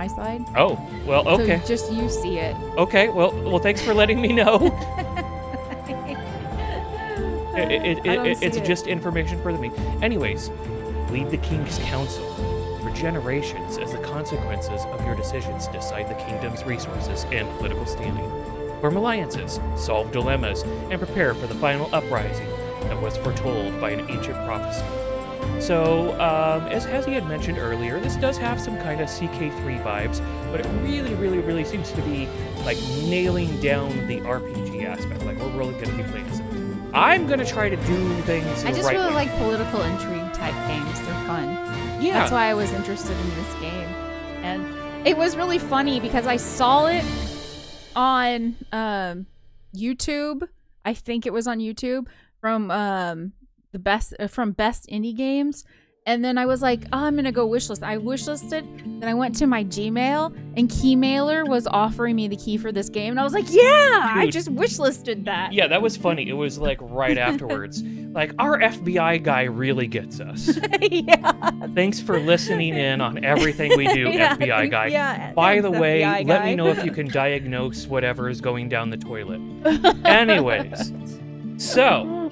my side. Oh, well, okay. So just you see it. Okay, well, thanks for letting me know. It's just information for me. Anyways, lead the King's Council. For generations, as the consequences of your decisions decide the kingdom's resources and political standing. Form alliances, solve dilemmas, and prepare for the final uprising that was foretold by an ancient prophecy. So, as Hazzie had mentioned earlier, this does have some kind of CK3 vibes, but it really seems to be, like, nailing down the RPG aspect. Like, we're really going to be playing this. I'm going to try to do things I just right really way. like political intrigue type games. They're fun. Yeah. That's why I was interested in this game. And it was really funny because I saw it on YouTube. I think it was on YouTube from Best Indie Games. And then I was like, oh, I'm gonna go wishlist. I wishlisted. Then I went to my Gmail, and Keymailer was offering me the key for this game, and I was like, yeah, Dude. I just wishlisted that. Yeah, that was funny. It was like right afterwards. Like, our FBI guy really gets us. Yeah. Thanks for listening in on everything we do, Yeah, FBI guy. yeah, By thanks, the way, FBI let me guy. know if you can diagnose whatever is going down the toilet. Anyways, so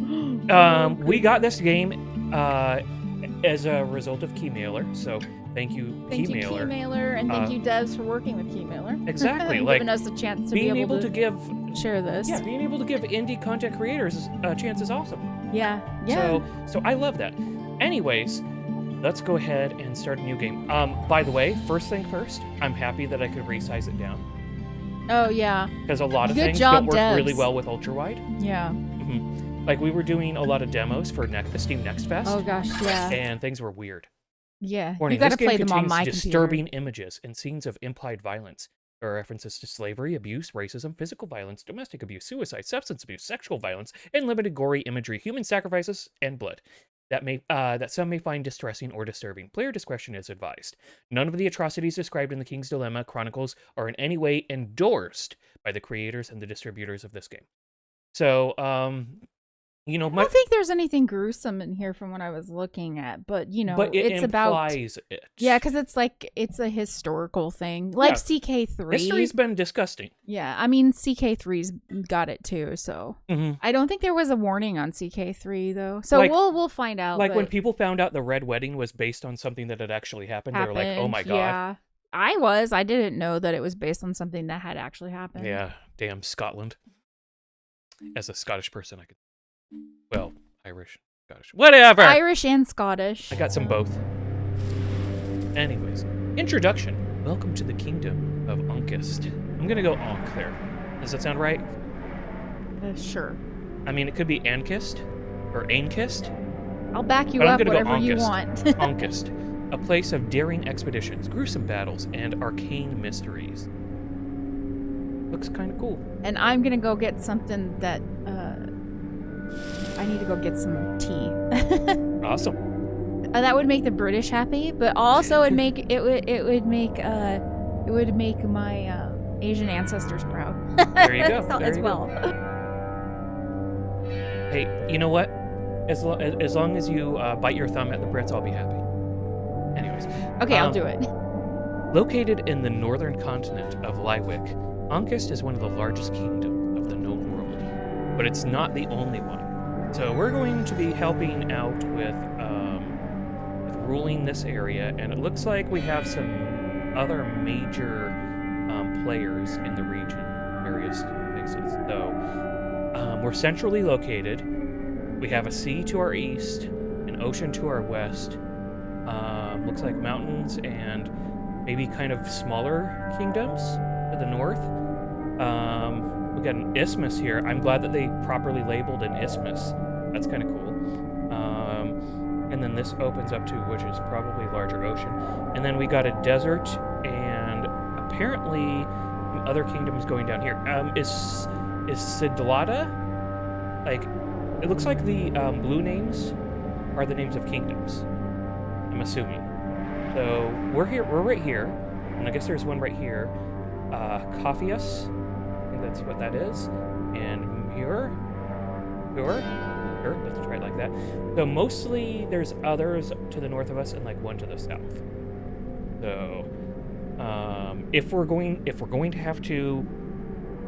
we got this game as a result of Keymailer. So thank you, Thank you, Keymailer. Keymailer, and thank you, devs, for working with Keymailer. Exactly, And like, giving us a chance to being be able to give share this. Yeah, being able to give indie content creators a chance is awesome. Yeah. So I love that. Anyways, let's go ahead and start a new game. By the way, first thing first, I'm happy that I could resize it down. Oh yeah. Because a lot of Good things job, don't work really devs. well with ultra wide. Yeah. Like, we were doing a lot of demos for the Steam Next Fest. Oh gosh, yeah. And things were weird. Yeah. Warning, You got to this game play them on contains my disturbing computer. images and scenes of implied violence. There are references to slavery, abuse, racism, physical violence, domestic abuse, suicide, substance abuse, sexual violence, and limited gory imagery, human sacrifices, and blood. That some may find distressing or disturbing. Player discretion is advised. None of the atrocities described in the King's Dilemma Chronicles are in any way endorsed by the creators and the distributors of this game. So, I don't think there's anything gruesome in here from what I was looking at, but but it it's about implies it. yeah, because it's a historical thing, like CK3. History's been disgusting. Yeah, I mean CK3's got it too, so I don't think there was a warning on CK3 though. So Like- we'll find out. Like, when but people found out the Red Wedding was based on something that had actually happened, they were like, "Oh my god!" Yeah, I didn't know that it was based on something that had actually happened. Yeah, damn Scotland. As a Scottish person, I could. Well, Irish, Scottish, whatever. Irish and Scottish. I got some both. Anyways, introduction. Welcome to the kingdom of Unkist. I'm gonna go Ankh there. Does that sound right? Sure. I mean, it could be Ankist or Ainkist. I'll back you But I'm up gonna go whatever you Ankist. want. Ankist, a place of daring expeditions, gruesome battles, and arcane mysteries. Looks kind of cool. And I'm gonna go get something that I need to go get some tea. Awesome. That would make the British happy, but also it would make my Asian ancestors proud. There you go. So, There as you well. go. Hey, you know what? As long as you bite your thumb at the Brits, I'll be happy. Anyways. Okay, I'll do it. Located in the northern continent of Lywick, Unkist is one of the largest kingdoms of the known world, but it's not the only one. So we're going to be helping out with ruling this area, and it looks like we have some other major players in the region, various places. So we're centrally located. We have a sea to our east, an ocean to our west. Looks like mountains and maybe kind of smaller kingdoms to the north. We got an isthmus here. I'm glad that they properly labeled an isthmus. That's kind of cool. And then this opens up to, which is probably larger ocean. And then we got a desert and apparently some other kingdoms going down here. Is Sidlata? Like, it looks like the blue names are the names of kingdoms. I'm assuming. So we're right here, and I guess there's one right here. Cophius, I think that's what that is, and Muir, let's try it like that. So mostly there's others to the north of us and like one to the south. So if we're going to have to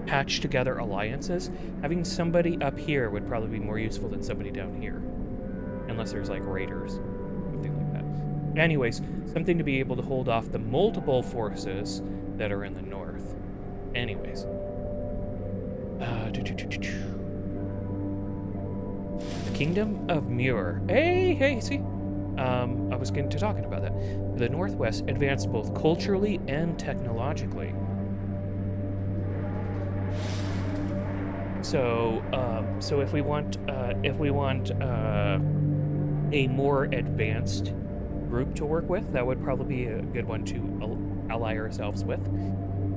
patch together alliances, having somebody up here would probably be more useful than somebody down here, unless there's like raiders, something like that. Anyways, something to be able to hold off the multiple forces that are in the north. Anyways, the Kingdom of Muir. Hey, see. I was getting to talking about that. The Northwest advanced both culturally and technologically. So if we want a more advanced group to work with, that would probably be a good one to ally ourselves with.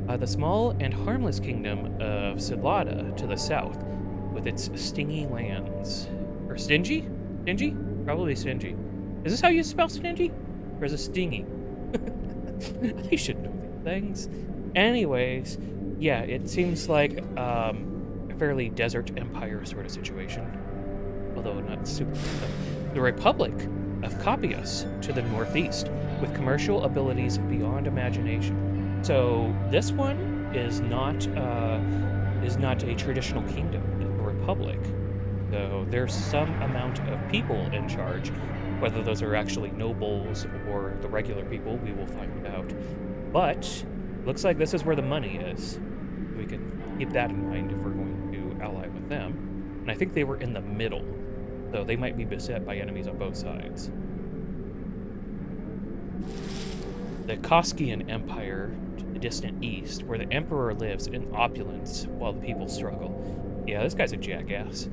The small and harmless kingdom of Sidlada to the south, with its stingy lands. Or stingy? Stingy? Probably stingy. Is this how you spell stingy? Or is it stingy? I should know these things. Anyways, yeah, it seems like a fairly desert empire sort of situation. Although not super. The Republic of Copius to the northeast, with commercial abilities beyond imagination. So this one is not a traditional kingdom. It's a republic. So there's some amount of people in charge. Whether those are actually nobles or the regular people, we will find out. But looks like this is where the money is. We can keep that in mind if we're going to ally with them. And I think they were in the middle, so they might be beset by enemies on both sides. The Koskian Empire to the distant east, where the emperor lives in opulence while the people struggle. Yeah, this guy's a jackass.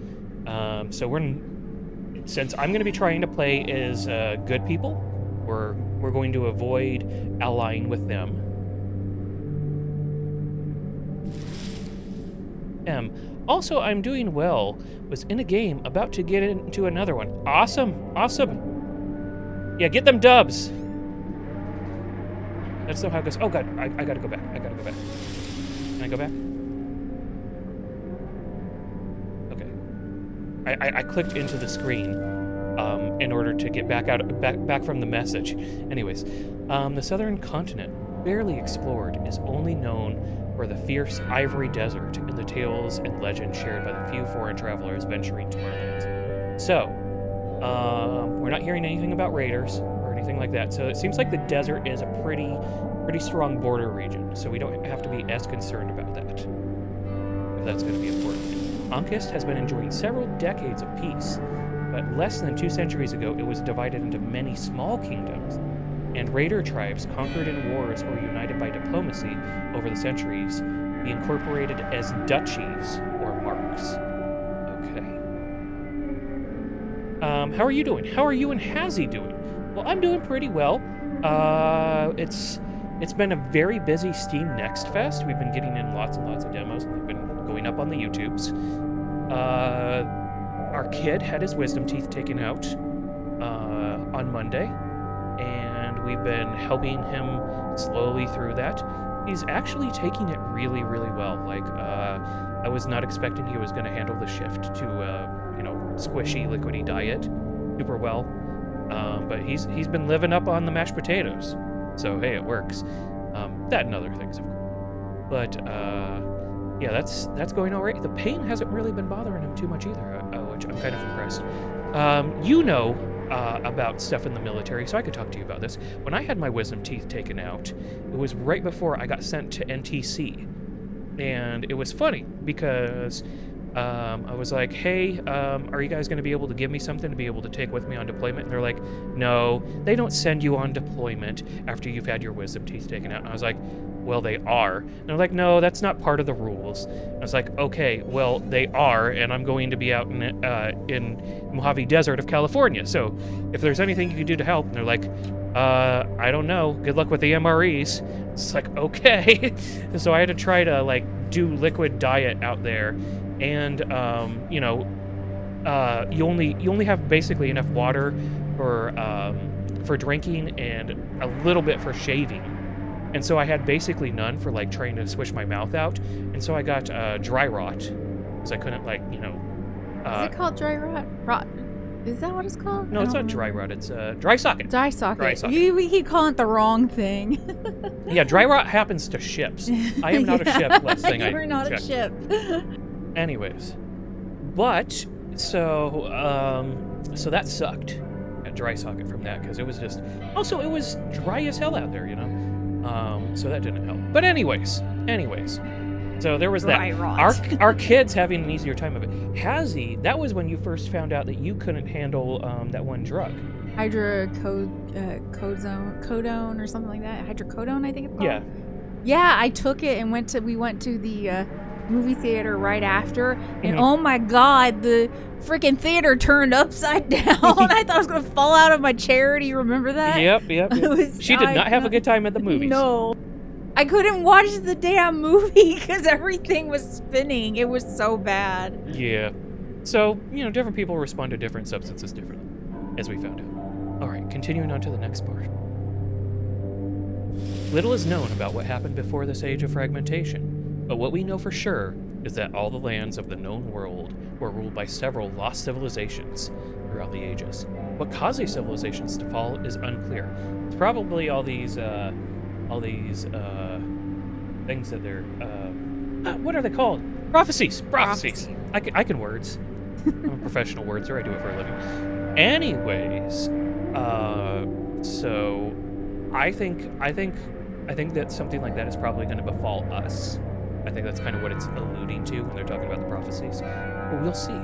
Since I'm going to be trying to play as good people, we're going to avoid allying with them. Also, I'm doing well. Was in a game, about to get into another one. Awesome. Yeah, get them dubs. That's not how it goes. Oh god, I gotta go back. Can I go back? I clicked into the screen in order to get back from the message. Anyways, the southern continent, barely explored, is only known for the fierce ivory desert and the tales and legends shared by the few foreign travelers venturing to our lands. So, we're not hearing anything about raiders or anything like that. So it seems like the desert is a pretty strong border region. So we don't have to be as concerned about that, if that's going to be important. Ankist has been enjoying several decades of peace, but less than 2 centuries ago it was divided into many small kingdoms, and raider tribes conquered in wars or united by diplomacy over the centuries be incorporated as duchies or marks. Okay. How are you doing? How are you and Hazzie doing? Well, I'm doing pretty well. It's been a very busy Steam Next Fest. We've been getting in lots and lots of demos, and they've been going up on the YouTubes. Our kid had his wisdom teeth taken out on Monday, and we've been helping him slowly through that. He's actually taking it really, really well. Like, I was not expecting he was going to handle the shift to, squishy, liquidy diet super well. But he's been living up on the mashed potatoes. So, hey, it works. That and other things, of course. But, yeah, that's going all right. The pain hasn't really been bothering him too much either, which I'm kind of impressed. About stuff in the military, so I could talk to you about this. When I had my wisdom teeth taken out, it was right before I got sent to NTC. And it was funny because I was like, hey, are you guys going to be able to give me something to be able to take with me on deployment? And they're like, no, they don't send you on deployment after you've had your wisdom teeth taken out. And I was like, well, they are. And they're like, no, that's not part of the rules. I was like, okay, well, they are, and I'm going to be out in Mojave Desert of California. So if there's anything you can do to help, and they're like, I don't know. Good luck with the MREs. It's like, okay. So I had to try to do liquid diet out there, and you only have basically enough water for drinking and a little bit for shaving. And so I had basically none for trying to swish my mouth out, and so I got dry rot because I couldn't Is it called dry rot? Is that what it's called? No, I it's don't not dry remember. rot. It's dry socket. Dry socket. Dry socket. We keep calling it the wrong thing. Yeah, dry rot happens to ships. I am not a ship. Last thing You're not checked. a ship. Anyways, but so that sucked. Got dry socket from that because it was just. Also, it was dry as hell out there, you know. So that didn't help. But anyways. So there was Dry that. rot. Our kids having an easier time of it. Hazzie, that was when you first found out that you couldn't handle that one drug. Hydrocodone or something like that. Hydrocodone, I think it's called. Yeah. Yeah, I took it and we went to the movie theater right after, and Mhm. oh my god, the freaking theater turned upside down. I thought I was gonna fall out of my chair. Do you remember that? Yep. She did not have a I- good time at the movies. No. I couldn't watch the damn movie because everything was spinning. It was so bad. Yeah. So, different people respond to different substances differently, as we found out. All right, continuing on to the next part. Little is known about what happened before this age of fragmentation, but what we know for sure is that all the lands of the known world were ruled by several lost civilizations throughout the ages. What caused these civilizations to fall is unclear. It's probably all these things that they're what are they called? Prophecies. I can words. I'm a professional wordser. I do it for a living. Anyways, so I think that something like that is probably going to befall us. I think that's kind of what it's alluding to when they're talking about the prophecies. But we'll see.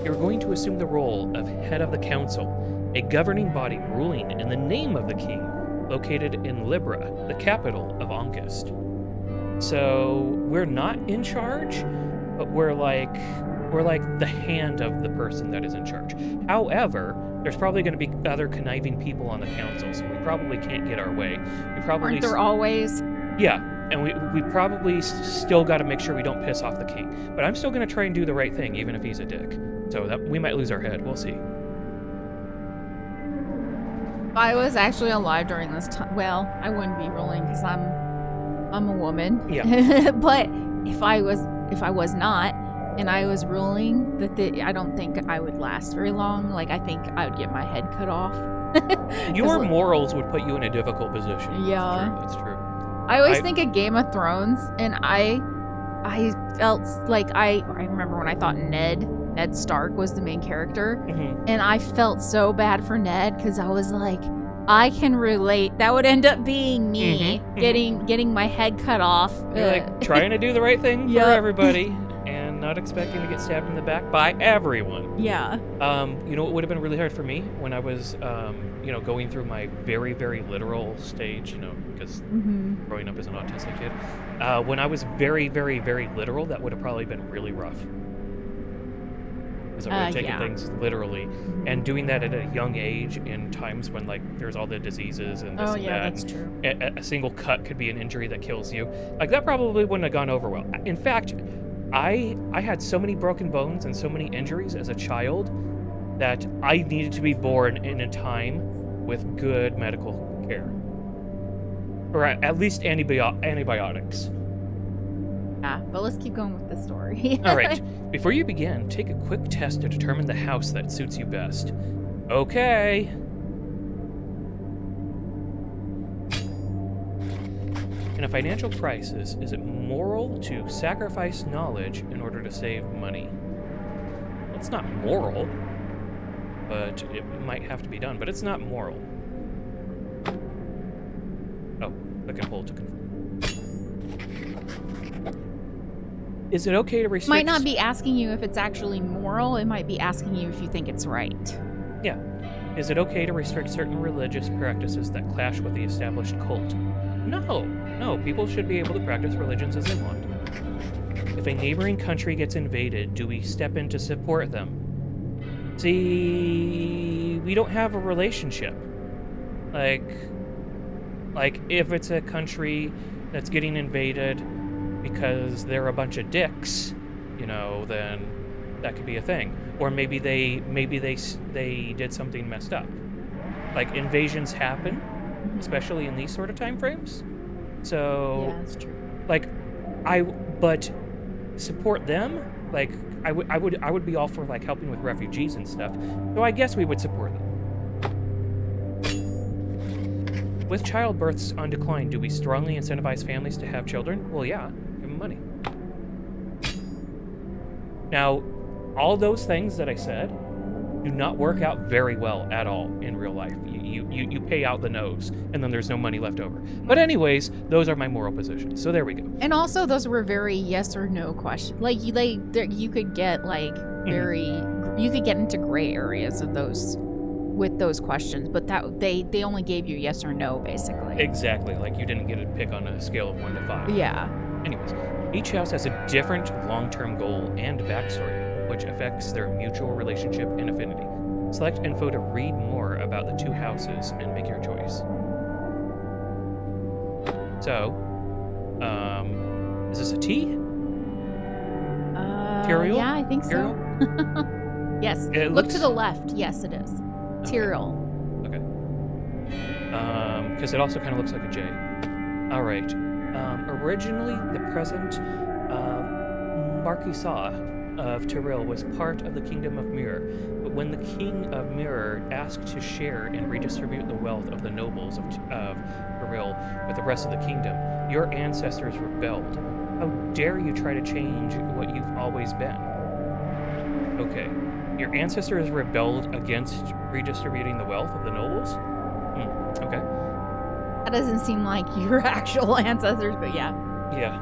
You're going to assume the role of head of the council, a governing body ruling in the name of the king, located in Libra, the capital of Onkist. So we're not in charge, but we're like the hand of the person that is in charge. However, there's probably going to be other conniving people on the council, so we probably can't get our way. We probably Aren't there always? Yeah, and we probably still got to make sure we don't piss off the king. But I'm still going to try and do the right thing, even if he's a dick. So that we might lose our head. We'll see. If I was actually alive during this time, well, I wouldn't be ruling because I'm a woman. Yeah. But if I was not, and I was ruling, I don't think I would last very long. Like, I think I would get my head cut off. Your morals would put you in a difficult position. Yeah. That's true. I always think of Game of Thrones, and I felt like I remember when I thought Ned Stark was the main character, Mm-hmm. and I felt so bad for Ned because I was like, I can relate. That would end up being me getting my head cut off. You're like trying to do the right thing for Yep. everybody and not expecting to get stabbed in the back by everyone. Yeah. What would have been really hard for me when I was, going through my very, very literal stage, because growing up as an autistic kid, when I was very, very, very literal, that would have probably been really rough. Because I would have taken things literally, and doing that at a young age in times when there's all the diseases and this and that. That's true. A single cut could be an injury that kills you. Like that probably wouldn't have gone over well. In fact, I had so many broken bones and so many injuries as a child that I needed to be born in a time with good medical care, or at least antibiotics. Yeah, but let's keep going with the story. All right. Before you begin, take a quick test to determine the house that suits you best. Okay. In a financial crisis, is it moral to sacrifice knowledge in order to save money? Well, it's not moral, but it might have to be done, but it's not moral. Oh, click and hold to confirm. Is it okay to restrict... Might not be asking you if it's actually moral. It might be asking you if you think it's right. Yeah. Is it okay to restrict certain religious practices that clash with the established cult? No, people should be able to practice religions as they want. If a neighboring country gets invaded, do we step in to support them? See, we don't have a relationship. Like if it's a country that's getting invaded because they're a bunch of dicks, then that could be a thing. Or maybe they did something messed up. Like invasions happen, especially in these sort of time frames. So Yeah, that's true. but support them. Like, I would be all for like helping with refugees and stuff. So I guess we would support them. With childbirths on decline, do we strongly incentivize families to have children? Well, yeah, give them money. Now, all those things that I said do not work out very well at all in real life. You pay out the nose, and then there's no money left over. But anyways, those are my moral positions. So there we go. And also, those were very yes or no questions. Like you could get like very, you could get into gray areas of those with those questions, but that they only gave you yes or no, basically. Exactly. Like you didn't get to pick on a scale of 1 to 5. Yeah. Anyways, each house has a different long-term goal and backstory, which affects their mutual relationship and affinity. Select info to read more about the 2 houses and make your choice. So, is this a T? Tyrael? Yeah, I think so. Yes. Look to the left. Yes, it is. Tyrael. Okay. Because it also kind of looks like a J. All right. Originally, the present Marquisate of Tyrael was part of the Kingdom of Mir, but when the King of Mir asked to share and redistribute the wealth of the nobles of Tyrael with the rest of the kingdom, your ancestors rebelled. How dare you try to change what you've always been? Okay. Your ancestors rebelled against redistributing the wealth of the nobles? Okay. That doesn't seem like your actual ancestors, but yeah. Yeah.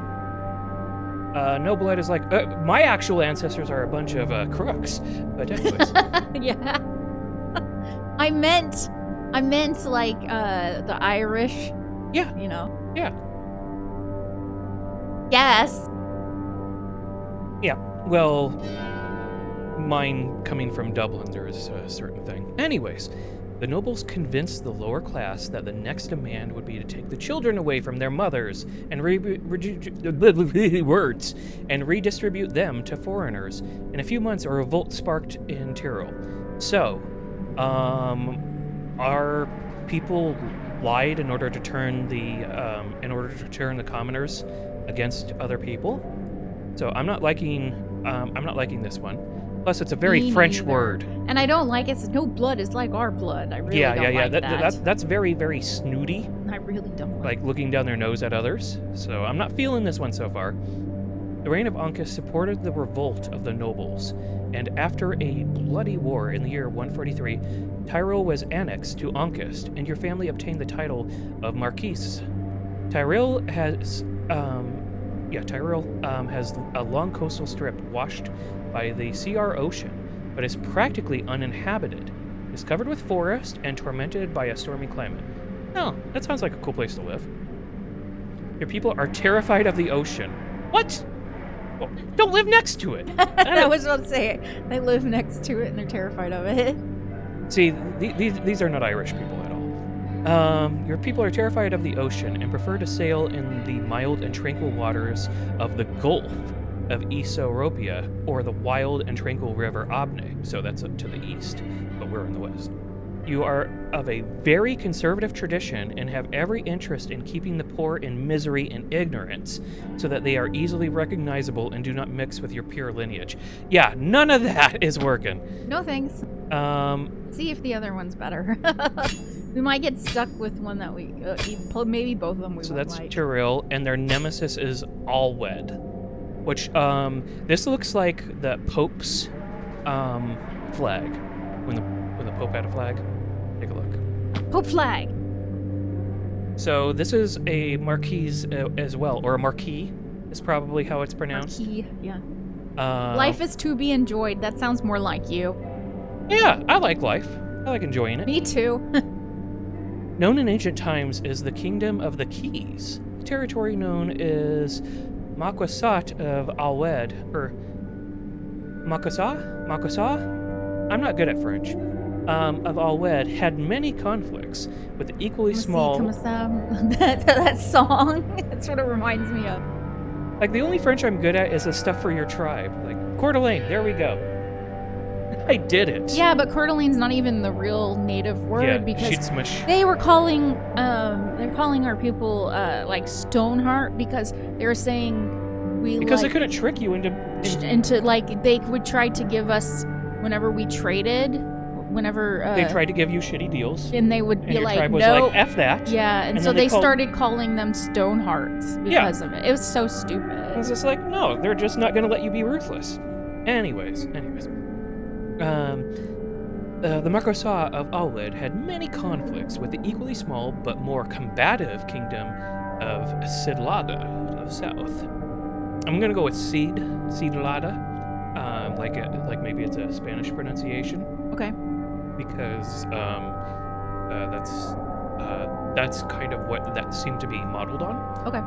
Noblight is like, my actual ancestors are a bunch of crooks. But anyways. Yeah. I meant like the Irish. Yeah. You know. Yeah. Yes. Yeah. Well, mine coming from Dublin, there is a certain thing. Anyways, the nobles convinced the lower class that the next demand would be to take the children away from their mothers and redistribute them to foreigners. In a few months, a revolt sparked in Tyrol. So, our people lied in order to turn the commoners against other people. So I'm not liking this one. Plus, it's a very French word. And I don't like it. No blood is like our blood. I really don't like that. That's very, very snooty. I really don't like looking down their nose at others. So I'm not feeling this one so far. The reign of Uncas supported the revolt of the nobles, and after a bloody war in the year 143, Tyrol was annexed to Uncas, and your family obtained the title of Marquis. Tyrol has a long coastal strip washed by the CR Ocean, but is practically uninhabited. It's covered with forest and tormented by a stormy climate. Oh, that sounds like a cool place to live. Your people are terrified of the ocean. What? Well, don't live next to it. I was about to say, they live next to it and they're terrified of it. See, these are not Irish people at all. Your people are terrified of the ocean and prefer to sail in the mild and tranquil waters of the Gulf of Esoropia or the wild and tranquil river Abne. So that's up to the east, but we're in the west. You are of a very conservative tradition and have every interest in keeping the poor in misery and ignorance so that they are easily recognizable and do not mix with your pure lineage. Yeah, none of that is working. No thanks. See if the other one's better. We might get stuck with one that we maybe both of them we so won't that's like. Tyrell, and their nemesis is Allwed, which this looks like the Pope's flag when the Pope had a flag. Take a look. Pope flag. So this is a marquise as well, or a marquis is probably how it's pronounced. Marquis, yeah. Life is to be enjoyed. That sounds more like you. Yeah, I like life. I like enjoying it. Me too. Known in ancient times as the Kingdom of the Keys, the territory known as Marquisate of Allwed, or Marquisate? I'm not good at French. Of Allwed had many conflicts with equally small. That song. That's what it reminds me of. Like the only French I'm good at is the stuff for your tribe. Like Coeur d'Alene. There we go. I did it. Yeah, but Coeur d'Alene's not even the real native word because they were calling our people like Stoneheart because they were saying we Because they like couldn't trick you into like they would try to give us whenever we traded, whenever they tried to give you shitty deals. and they would And be your like, tribe was nope. like, F that. Yeah, and so then they called- started calling them stone hearts because of it. It was so stupid. I was just like, no, they're just not going to let you be ruthless. Anyways. The Marquessate of Alwood had many conflicts with the equally small but more combative kingdom of Sidlada to the south. I'm going to go with Sidlada. Like maybe it's a Spanish pronunciation. Okay. Because that's kind of what that seemed to be modeled on. Okay.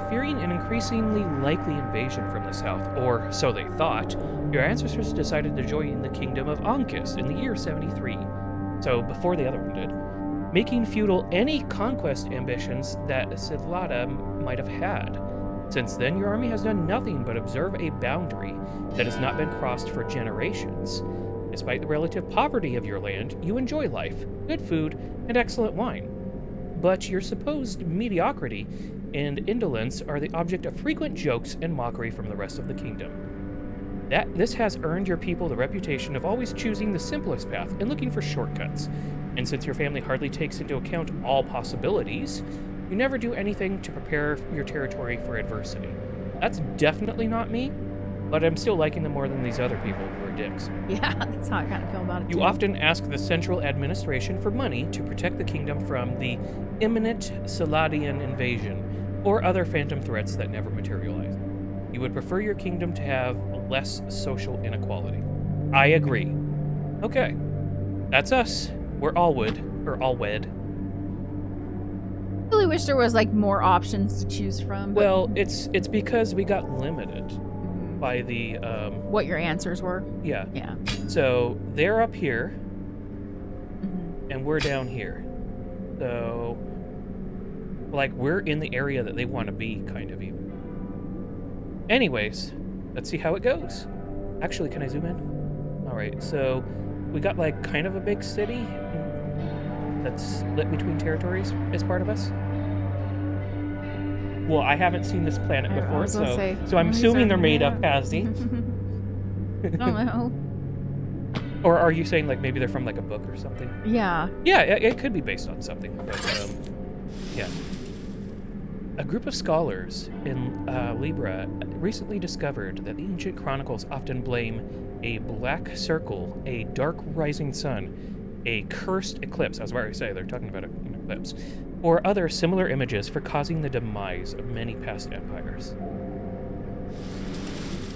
Fearing an increasingly likely invasion from the south, or so they thought, your ancestors decided to join the kingdom of Ancus in the year 73, so before the other one did, making futile any conquest ambitions that Sidlada might have had. Since then, your army has done nothing but observe a boundary that has not been crossed for generations. Despite the relative poverty of your land, you enjoy life, good food, and excellent wine. But your supposed mediocrity and indolence are the object of frequent jokes and mockery from the rest of the kingdom. This has earned your people the reputation of always choosing the simplest path and looking for shortcuts. And since your family hardly takes into account all possibilities, you never do anything to prepare your territory for adversity. That's definitely not me, but I'm still liking them more than these other people who are dicks. Yeah, that's how I kind of feel about it. You too. often ask the central administration for money to protect the kingdom from the imminent Saladian invasion or other phantom threats that never materialize. You would prefer your kingdom to have less social inequality. I agree. Okay, that's us. We're Allwood, or Allwed. I really wish there was like more options to choose from. But Well, it's because we got limited by the what your answers were. yeah. Yeah. So they're up here Mhm. and we're down here. So like we're in the area that they want to be, kind of even. Anyways, let's see how it goes. Actually, can I zoom in? All right, so we got like kind of a big city that's split between territories as part of us. Well, I haven't seen this planet I before, was gonna so say, I'm these assuming are they're made made up, up. Hazzie. I don't know. Or are you saying like maybe they're from like a book or something? Yeah. Yeah, it could be based on something, but yeah. A group of scholars in Libra recently discovered that the ancient chronicles often blame a black circle, a dark rising sun, a cursed eclipse, I was about to say they're talking about an eclipse, or other similar images for causing the demise of many past empires.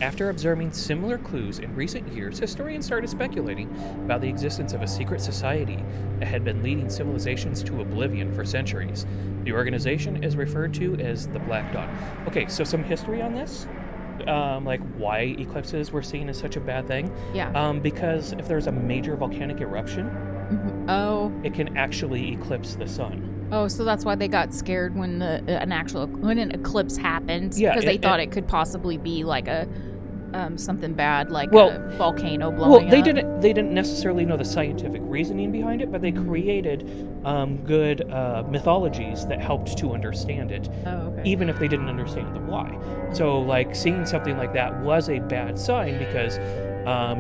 After observing similar clues in recent years, historians started speculating about the existence of a secret society that had been leading civilizations to oblivion for centuries. The organization is referred to as the Black Dawn. Okay, so some history on this, like why eclipses were seen as such a bad thing. Yeah. Because if there's a major volcanic eruption, Mhm. Oh. it can actually eclipse the sun. Oh, so that's why they got scared when when an eclipse happened. Yeah, Because they it- thought it could possibly be like a something bad, like Well- a volcano Well, blowing they up. didn't necessarily know the scientific reasoning behind it, but they created good mythologies that helped to understand it, Oh, okay. even if they didn't understand the why. So, like, seeing something like that was a bad sign because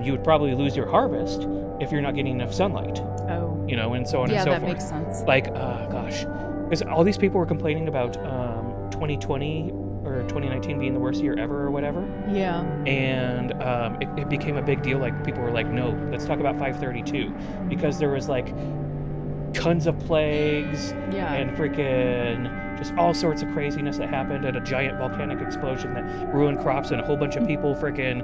you would probably lose your harvest if you're not getting enough sunlight, Oh. you know, and so on Yeah, and so that forth. makes sense. Like, gosh, because all these people were complaining about 2020 or 2019 being the worst year ever or whatever. Yeah. And it became a big deal. Like, people were like, no, let's talk about 532, because there was like tons of plagues Yeah. and freaking just all sorts of craziness that happened, and a giant volcanic explosion that ruined crops, and a whole bunch of people freaking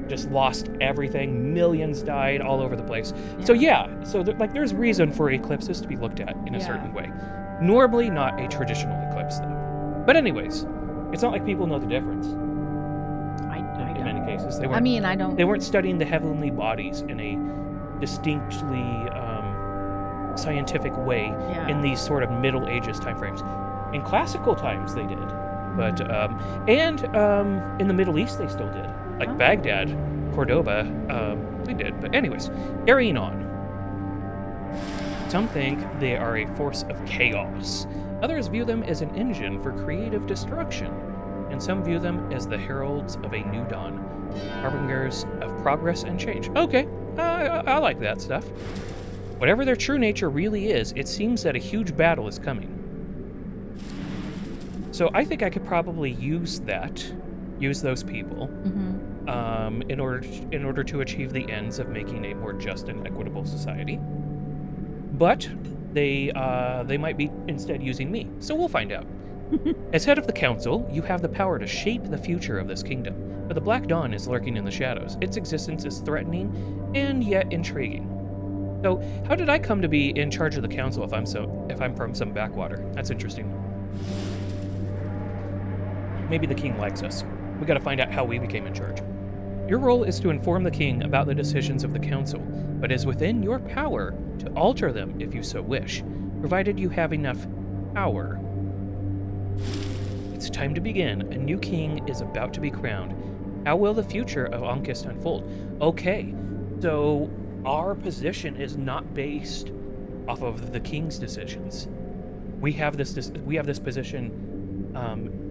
just lost everything. Millions died all over the place. So there's reason for eclipses to be looked at in a Yeah. certain way. Normally not a traditional eclipse though. But anyways, it's not like people know the difference I in don't. many cases. They I weren't, mean, I don't. they weren't studying the heavenly bodies in a distinctly scientific way Yeah. in these sort of Middle Ages timeframes. In classical times, they did, but in the Middle East, they still did. Like Oh. Baghdad, Cordoba, they did. But anyways, carrying on. Some think they are a force of chaos. Others view them as an engine for creative destruction. and some view them as the heralds of a new dawn, harbingers of progress and change. Okay, I like that stuff. Whatever their true nature really is, it seems that a huge battle is coming. So I think I could probably use those people, in order to achieve the ends of making a more just and equitable society. But they might be instead using me, so we'll find out. As head of the council, you have the power to shape the future of this kingdom, but the Black Dawn is lurking in the shadows. Its existence is threatening and yet intriguing. So, how did I come to be in charge of the council if I'm from some backwater? That's interesting. Maybe the king likes us. We gotta find out how we became in charge. Your role is to inform the king about the decisions of the council, but it is within your power to alter them if you so wish, provided you have enough power. It's time to begin. A new king is about to be crowned. How will the future of Ankist unfold? Okay, so our position is not based off of the king's decisions. We have this position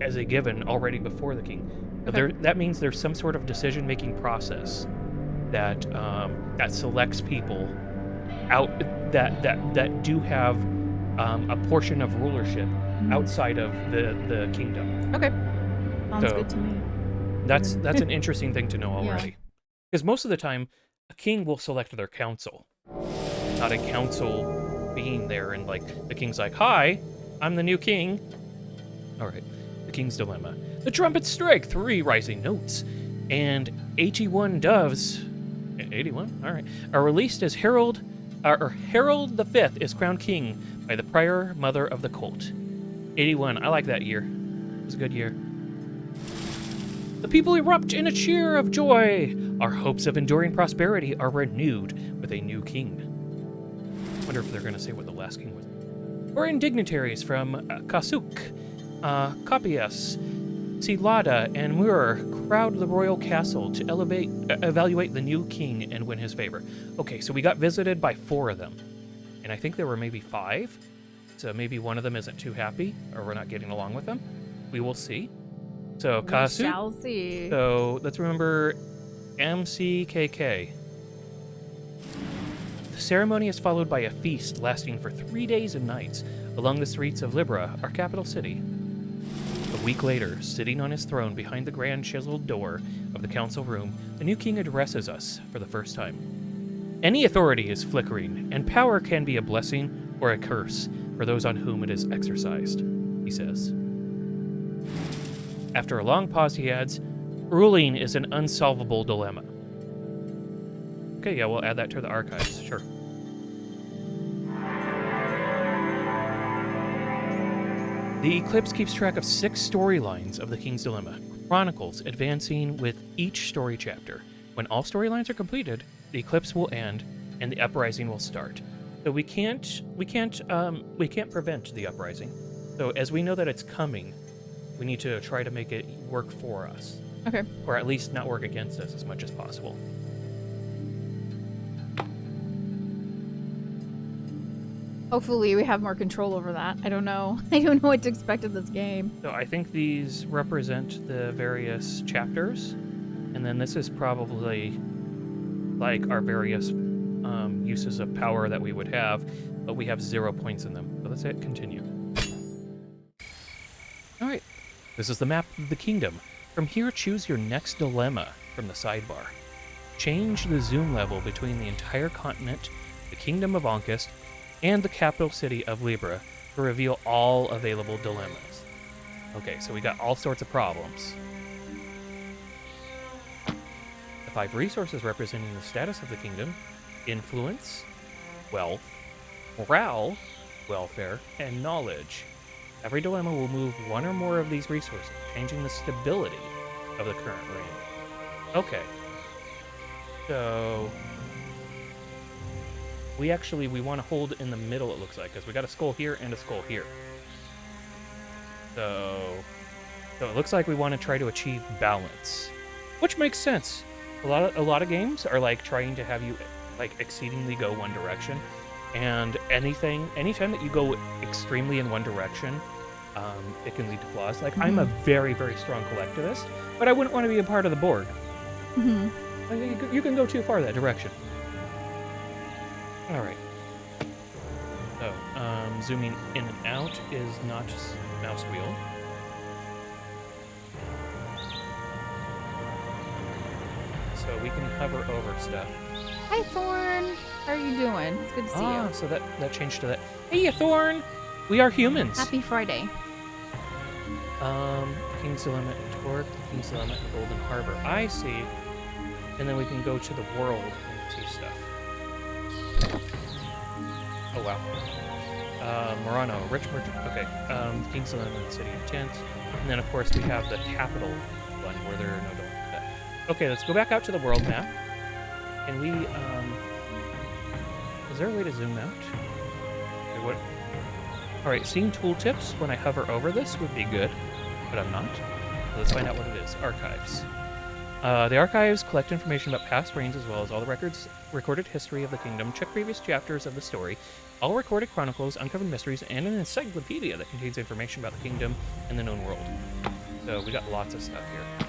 as a given already before the king. Okay. That means there's some sort of decision-making process that selects people out that do have a portion of rulership outside of the kingdom. Okay, sounds good to me. That's an interesting thing to know already, because most of the time a king will select their council, not a council being there and like the king's like, "Hi, I'm the new king." All right, the king's dilemma. The trumpets strike 3 rising notes, and 81 doves, 81, all right, are released as Harold the Fifth is crowned king by the prior mother of the colt. 81, I like that year. It was a good year. The people erupt in a cheer of joy. Our hopes of enduring prosperity are renewed with a new king. I wonder if they're going to say what the last king was. Foreign dignitaries from Kasuk, Kapias, Silada, and Mur crowd the royal castle to evaluate the new king and win his favor. Okay, so we got visited by 4 of them. And I think there were maybe 5. So maybe one of them isn't too happy, or we're not getting along with them. We will see. So, Kasu. We shall see. So, let's remember MCKK. The ceremony is followed by a feast lasting for 3 days and nights along the streets of Libra, our capital city. A week later, sitting on his throne behind the grand chiseled door of the council room, the new king addresses us for the first time. Any authority is flickering, and power can be a blessing or a curse for those on whom it is exercised, he says. After a long pause, he adds, ruling is an unsolvable dilemma. Okay, yeah, we'll add that to the archives, sure. The Eclipse keeps track of 6 storylines of the King's Dilemma, Chronicles, advancing with each story chapter. When all storylines are completed, the Eclipse will end and the uprising will start. So we can't prevent the uprising. So as we know that it's coming, we need to try to make it work for us. Okay. Or at least not work against us as much as possible. Hopefully we have more control over that. I don't know. I don't know what to expect of this game. So I think these represent the various chapters, and then this is probably like our various uses of power that we would have, but we have 0 points in them. So let's hit continue. All right, this is the map of the kingdom. From here, choose your next dilemma from the sidebar. Change the zoom level between the entire continent, the kingdom of Ankist, and the capital city of Libra to reveal all available dilemmas. Okay, so we got all sorts of problems. The 5 resources representing the status of the kingdom: influence, wealth, morale, welfare, and knowledge. Every dilemma will move 1 or more of these resources, changing the stability of the current reign. Okay. So we want to hold in the middle, it looks like, because we got a skull here and a skull here. So it looks like we want to try to achieve balance, which makes sense. A lot of games are like trying to have you like exceedingly go one direction, and anytime that you go extremely in one direction, it can lead to flaws. Like, I'm a very, very strong collectivist, but I wouldn't want to be a part of the board. Like, you can go too far that direction. All right. So, zooming in and out is not mouse wheel. So we can hover over stuff. Hi, Thorn. How are you doing? It's good to see you. So that changed to that. Hey, Thorn! We are humans. Happy Friday. King's Dilemma and Torque, King's Dilemma and Golden Harbor. I see. And then we can go to the world and see stuff. Oh, wow. Murano, Rich Merchant. Okay. King's Dilemma and City of Tent. And then, of course, we have the capital one where there are no doors. Okay, let's go back out to the world map. And we, is there a way to zoom out? Okay, what? Alright, seeing tooltips when I hover over this would be good, but I'm not. So let's find out what it is. Archives. The archives collect information about past reigns as well as all the recorded history of the kingdom, check previous chapters of the story, all recorded chronicles, uncovered mysteries, and an encyclopedia that contains information about the kingdom and the known world. So we got lots of stuff here.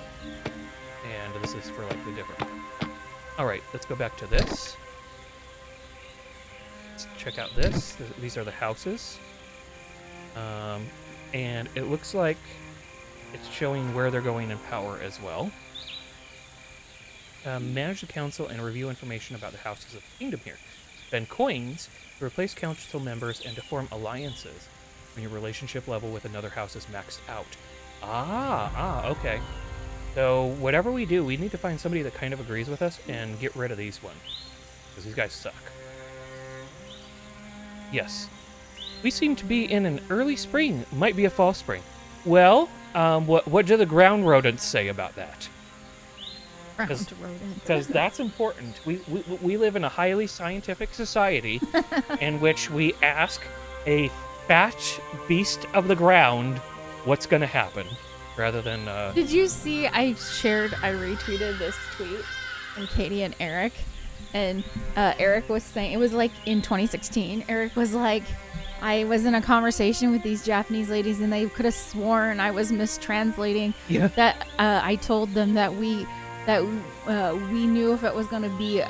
And this is for like the different. Alright, let's go back to this. Let's check out this. These are the houses. And it looks like it's showing where they're going in power as well. Manage the council and review information about the houses of the kingdom here. Spend coins to replace council members and to form alliances when your relationship level with another house is maxed out. Okay. So whatever we do, we need to find somebody that kind of agrees with us and get rid of these ones. Because these guys suck. Yes. We seem to be in an early spring. Might be a fall spring. Well, what do the ground rodents say about that? Because that's important. We live in a highly scientific society in which we ask a fat beast of the ground what's going to happen, rather than... Did you see I retweeted this tweet from Katie and Eric, and Eric was saying, it was like in 2016, Eric was like, I was in a conversation with these Japanese ladies and they could have sworn I was mistranslating that I told them that we knew if it was going to be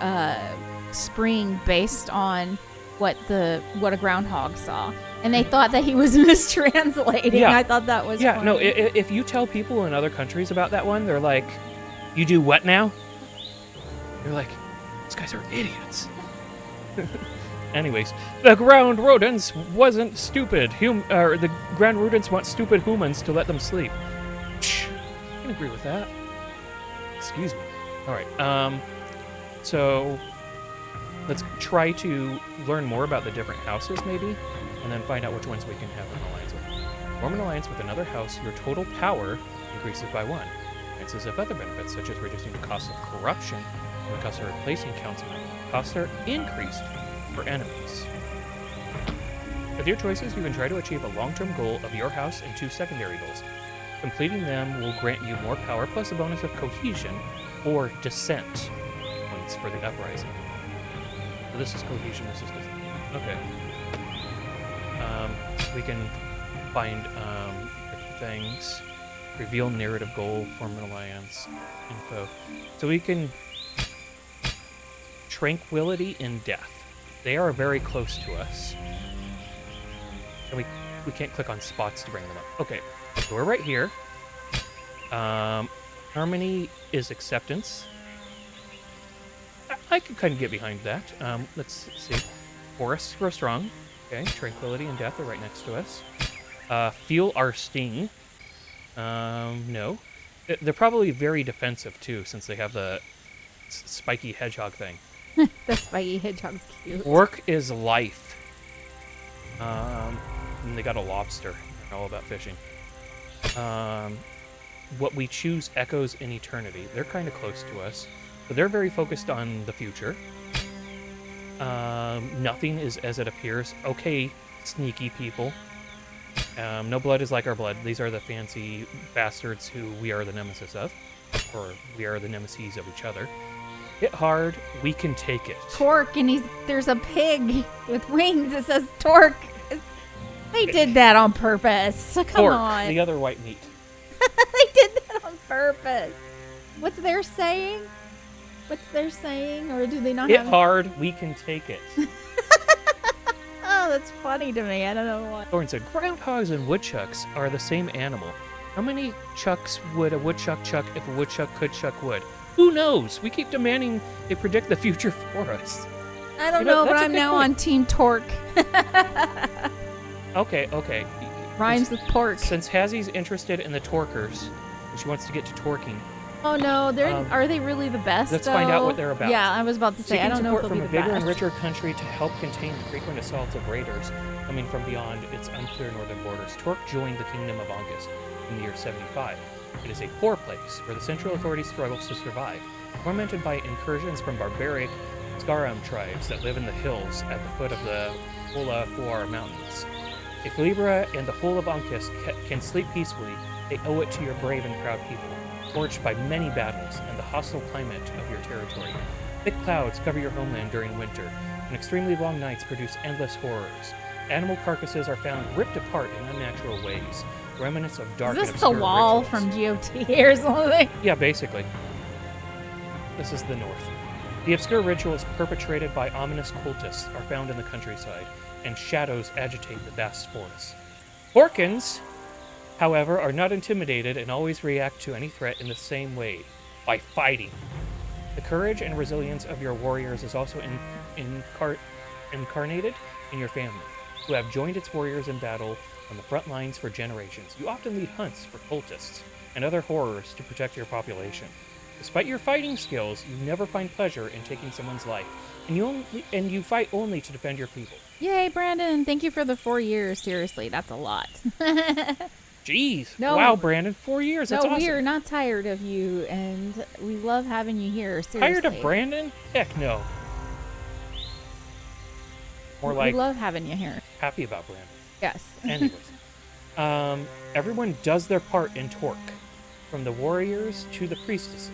spring based on what a groundhog saw, and they thought that he was mistranslating. I thought that was funny. No, if you tell people in other countries about that one, they're like, you do what now? They're like, these guys are idiots. Anyways, the ground rodents wasn't stupid. The ground rodents want stupid humans to let them sleep. I can agree with that. Excuse me. All right. So let's try to learn more about the different houses, maybe, and then find out which ones we can have an alliance with. Form an alliance with another house. Your total power increases by 1. Chances of other benefits, such as reducing the cost of corruption and the cost of replacing council members. Costs are increased for enemies. With your choices, you can try to achieve a long-term goal of your house and 2 secondary goals. Completing them will grant you more power plus a bonus of cohesion or dissent points for the uprising. So this is cohesion, this is dissent. Okay. We can find different things. Reveal narrative goal, form an alliance, info. So we can... Tranquility and death. They are very close to us. And we can't click on spots to bring them up. Okay, so we're right here. Harmony is acceptance. I can kind of get behind that. Let's see. Forests grow strong. Okay, tranquility and death are right next to us. Feel our sting. No. They're probably very defensive, too, since they have the spiky hedgehog thing. The spiky hedgehog's cute. Work is life. And they got a lobster. They're all about fishing. What we choose echoes in eternity. They're kind of close to us. But they're very focused on the future. Nothing is as it appears. Okay, sneaky people. No blood is like our blood. These are the fancy bastards who we are the nemesis of. Or we are the nemesis of each other. Hit hard, we can take it. Torque, and there's a pig with wings that says Torque. I They did that on purpose. Come Pork, on. the other white meat. They did that on purpose. What's their saying? Or do they not Hit have... hard, we can take it. Oh, that's funny to me. I don't know why. Thorn said, groundhogs and woodchucks are the same animal. How many chucks would a woodchuck chuck if a woodchuck could chuck wood? Who knows? We keep demanding they predict the future for us. I don't know, but that's a I'm good now point. on Team Torque. Okay. Rhymes with pork. Since Hazzie's interested in the torkers, and she wants to get to torking, Oh no, are they really the best? let's find out though? what they're about. Yeah, I was about to say, I seeking don't know if support they'll from be a the bigger and best. richer country to help contain the frequent assaults of raiders coming from beyond its unclear northern borders, Torque joined the Kingdom of August in the year 75. It is a poor place where the central authority struggles to survive, tormented by incursions from barbaric Skaram tribes that live in the hills at the foot of the Hola Fuar Mountains. If Libra and the whole of Ankis can sleep peacefully, they owe it to your brave and proud people, forged by many battles and the hostile climate of your territory. Thick clouds cover your homeland during winter, and extremely long nights produce endless horrors. Animal carcasses are found ripped apart in unnatural ways, remnants of dark Is and this the obscure wall rituals. from GOT or something? Yeah, basically. This is the north. The obscure rituals perpetrated by ominous cultists are found in the countryside, and shadows agitate the vast forests. Porkins, however, are not intimidated and always react to any threat in the same way, by fighting. The courage and resilience of your warriors is also incarnated in your family, who have joined its warriors in battle on the front lines for generations. You often lead hunts for cultists and other horrors to protect your population. Despite your fighting skills, you never find pleasure in taking someone's life, and you fight only to defend your people. Yay, Brandon. Thank you for the 4 years. Seriously, that's a lot. Jeez. No. Wow, Brandon, 4 years. That's No, awesome. we are not tired of you, and we love having you here. Seriously. Tired of Brandon? Heck no. More like we love having you here. happy about Brandon. Yes. Anyways, everyone does their part in Torque, from the warriors to the priestesses,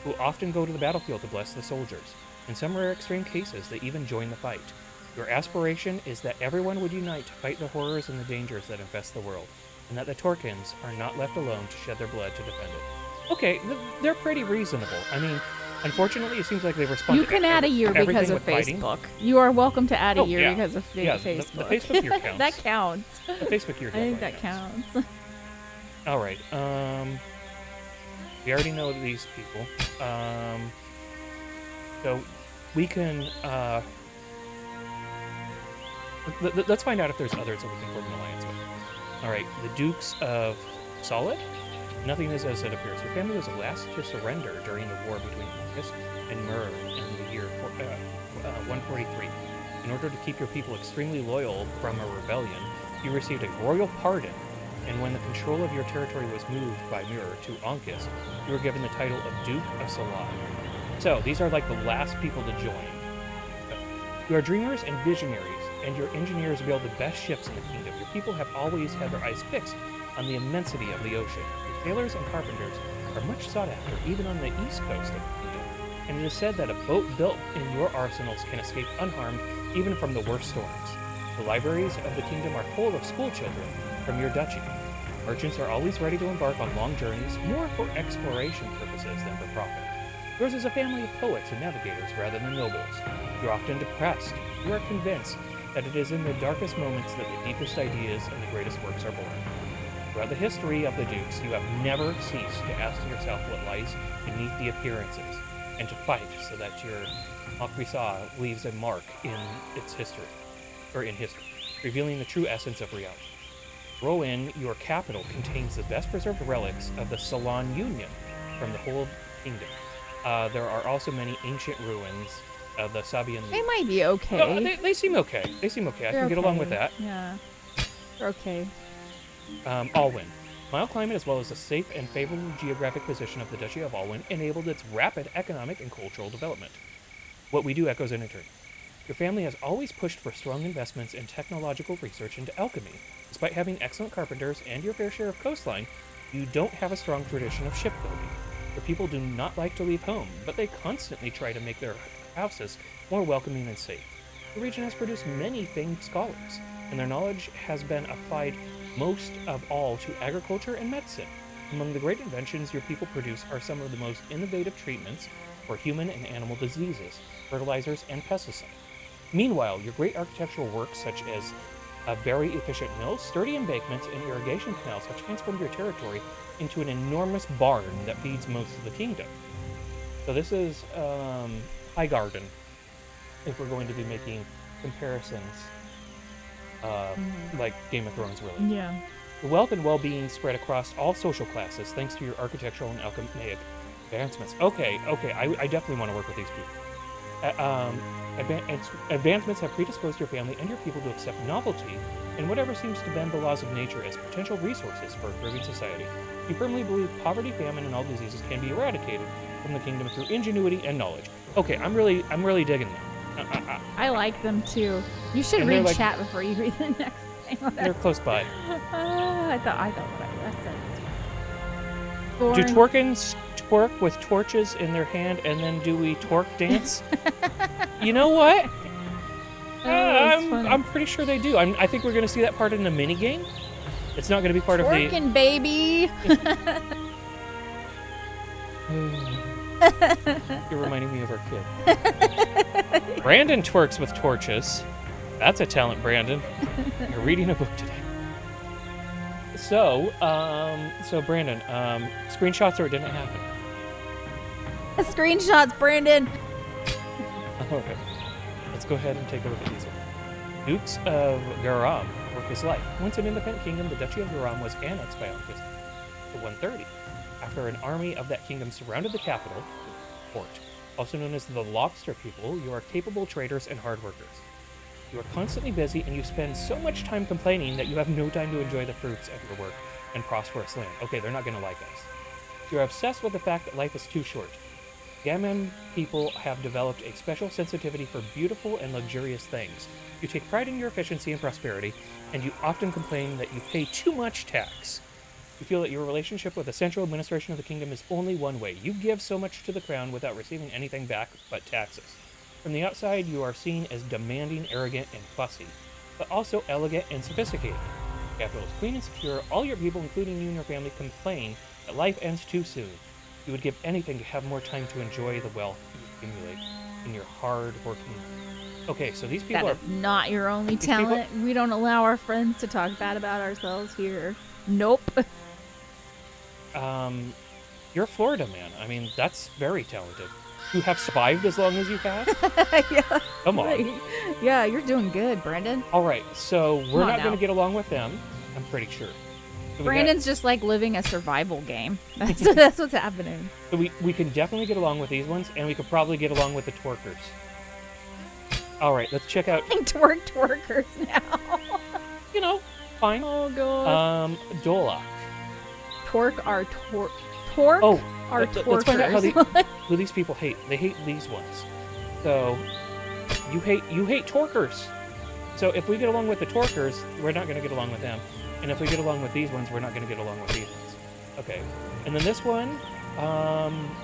who often go to the battlefield to bless the soldiers. In some rare extreme cases, they even join the fight. Your aspiration is that everyone would unite to fight the horrors and the dangers that infest the world, and that the Torkins are not left alone to shed their blood to defend it. Okay, they're pretty reasonable. I mean, unfortunately, it seems like they respond You can add a year because of Facebook. You are welcome to add a year because of Facebook. The Facebook year counts. That counts. The Facebook year I think definitely that counts. All right. We already know these people. So we can let's find out if there's others that we can form an alliance with. All right, the Dukes of Solid. Nothing is as it appears. Your family was the last to surrender during the war between Marcus and Mur in the year 143. In order to keep your people extremely loyal from a rebellion, you received a royal pardon, and when the control of your territory was moved by Mur to Ankis, you were given the title of Duke of Salad. So, these are like the last people to join. You are dreamers and visionaries, and your engineers build the best ships in the kingdom. Your people have always had their eyes fixed on the immensity of the ocean. Your sailors and carpenters are much sought after, even on the east coast of the kingdom, and it is said that a boat built in your arsenals can escape unharmed even from the worst storms. The libraries of the kingdom are full of school children from your duchy. Merchants are always ready to embark on long journeys, more for exploration purposes than for profit. Yours is a family of poets and navigators rather than nobles. You're often depressed. You are convinced that it is in the darkest moments that the deepest ideas and the greatest works are born. Throughout the history of the Dukes, you have never ceased to ask yourself what lies beneath the appearances, and to fight so that your Makrisa leaves a mark in its history, revealing the true essence of reality. Rowan, your capital, contains the best preserved relics of the Salon Union from the whole kingdom. There are also many ancient ruins of the Sabian. They might be okay. No, they seem okay. They seem okay. I can get along with that. Yeah. They're okay. Alwyn. Mild climate as well as the safe and favorable geographic position of the Duchy of Alwyn enabled its rapid economic and cultural development. What we do echoes in return. Your family has always pushed for strong investments in technological research into alchemy. Despite having excellent carpenters and your fair share of coastline, you don't have a strong tradition of shipbuilding. Your people do not like to leave home, but they constantly try to make their houses more welcoming and safe. The region has produced many famed scholars. and their knowledge has been applied most of all to agriculture and medicine. Among the great inventions your people produce are some of the most innovative treatments for human and animal diseases, fertilizers, and pesticides. Meanwhile, your great architectural works, such as a very efficient mill, sturdy embankments, and irrigation canals, have transformed your territory into an enormous barn that feeds most of the kingdom. So this is High Garden, if we're going to be making comparisons, like Game of Thrones, really. Yeah. The wealth and well-being spread across all social classes thanks to your architectural and alchemic advancements. Okay, I definitely want to work with these people. Advancements have predisposed your family and your people to accept novelty and whatever seems to bend the laws of nature as potential resources for improving society. You firmly believe poverty, famine, and all diseases can be eradicated from the kingdom through ingenuity and knowledge. Okay, I'm really digging them. I like them too. You should And read they're chat before you read the next thing. They're close by. I thought what I said was Do Born- Twerkins twerk with torches in their hand, and then do we twerk dance? You know what? that's funny. I'm pretty sure they do. I think we're going to see that part in the mini game. It's not going to be part of the. Twerking, baby. You're reminding me of our kid. Brandon twerks with torches. That's a talent, Brandon. You're reading a book today. So Brandon, screenshots or it didn't happen? Screenshots, Brandon. Okay. Let's go ahead and take a look at these ones. Dukes of Garam work his life. Once an independent kingdom, the Duchy of Garam was annexed by August to 130. After an army of that kingdom surrounded the capital, Port, also known as the Lobster People, you are capable traders and hard workers. You are constantly busy, and you spend so much time complaining that you have no time to enjoy the fruits of your work and prosperous land. Okay, they're not going to like us. You're obsessed with the fact that life is too short. Gammon people have developed a special sensitivity for beautiful and luxurious things. You take pride in your efficiency and prosperity, and you often complain that you pay too much tax. You feel that your relationship with the central administration of the kingdom is only one way. You give so much to the crown without receiving anything back but taxes. From the outside, you are seen as demanding, arrogant, and fussy, but also elegant and sophisticated. The capital is clean and secure. All your people, including you and your family, complain that life ends too soon. You would give anything to have more time to enjoy the wealth you accumulate in your hard-working life. Okay, so these people That is not your only talent. We don't allow our friends to talk bad about ourselves here. Nope. You're a Florida man. I mean, that's very talented. You have survived as long as you have? Yeah. Come on. Right. Yeah, you're doing good, Brandon. All right, so we're not going now. to get along with them, I'm pretty sure. So Brandon's just like living a survival game. That's what's happening. So we can definitely get along with these ones, and we could probably get along with the twerkers. All right, let's check out. Twerkers now. You know, fine. Oh god. Dolak. Twerk our twerk. Oh, our let's find out twerkers. who these people hate. They hate these ones. So you hate twerkers. So if we get along with the twerkers, we're not going to get along with them. And if we get along with these ones, we're not going to get along with these ones. Okay. And then this one,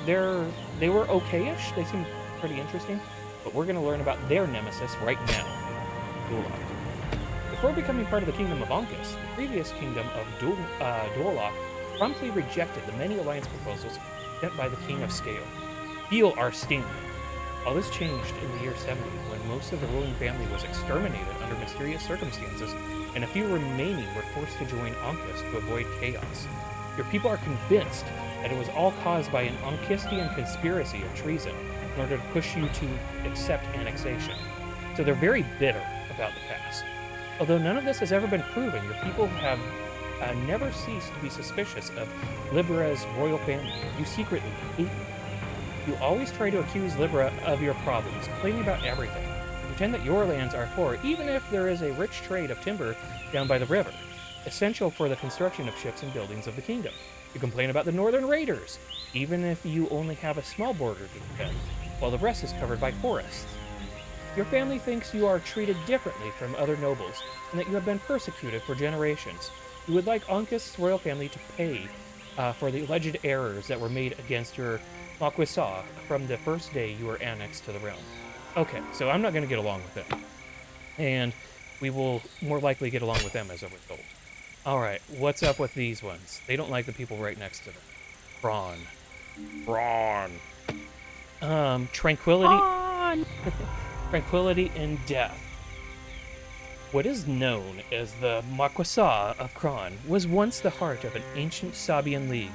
they were okay-ish. They seem pretty interesting. But we're going to learn about their nemesis right now, Dolak. Before becoming part of the Kingdom of Ankis, the previous kingdom of Dolak promptly rejected the many alliance proposals sent by the King of Scale. Feel our sting. All this changed in the year 70, when most of the ruling family was exterminated under mysterious circumstances, and a few remaining were forced to join Ankis to avoid chaos. Your people are convinced that it was all caused by an Ankistian conspiracy of treason in order to push you to accept annexation. So they're very bitter about the past. Although none of this has ever been proven, your people have never ceased to be suspicious of Libra's royal family. You secretly hate them. You always try to accuse Libra of your problems, complaining about everything. You pretend that your lands are poor, even if there is a rich trade of timber down by the river, essential for the construction of ships and buildings of the kingdom. You complain about the northern raiders, even if you only have a small border to defend, while the rest is covered by forests. Your family thinks you are treated differently from other nobles, and that you have been persecuted for generations. You would like Ankis' royal family to pay for the alleged errors that were made against your Maquisa from the first day you were annexed to the realm. Okay, so I'm not going to get along with them. And we will more likely get along with them as a result. Alright, what's up with these ones? They don't like the people right next to them. Prawn. Tranquility. Tranquility and death. What is known as the Marquesa of Kron was once the heart of an ancient Sabian league.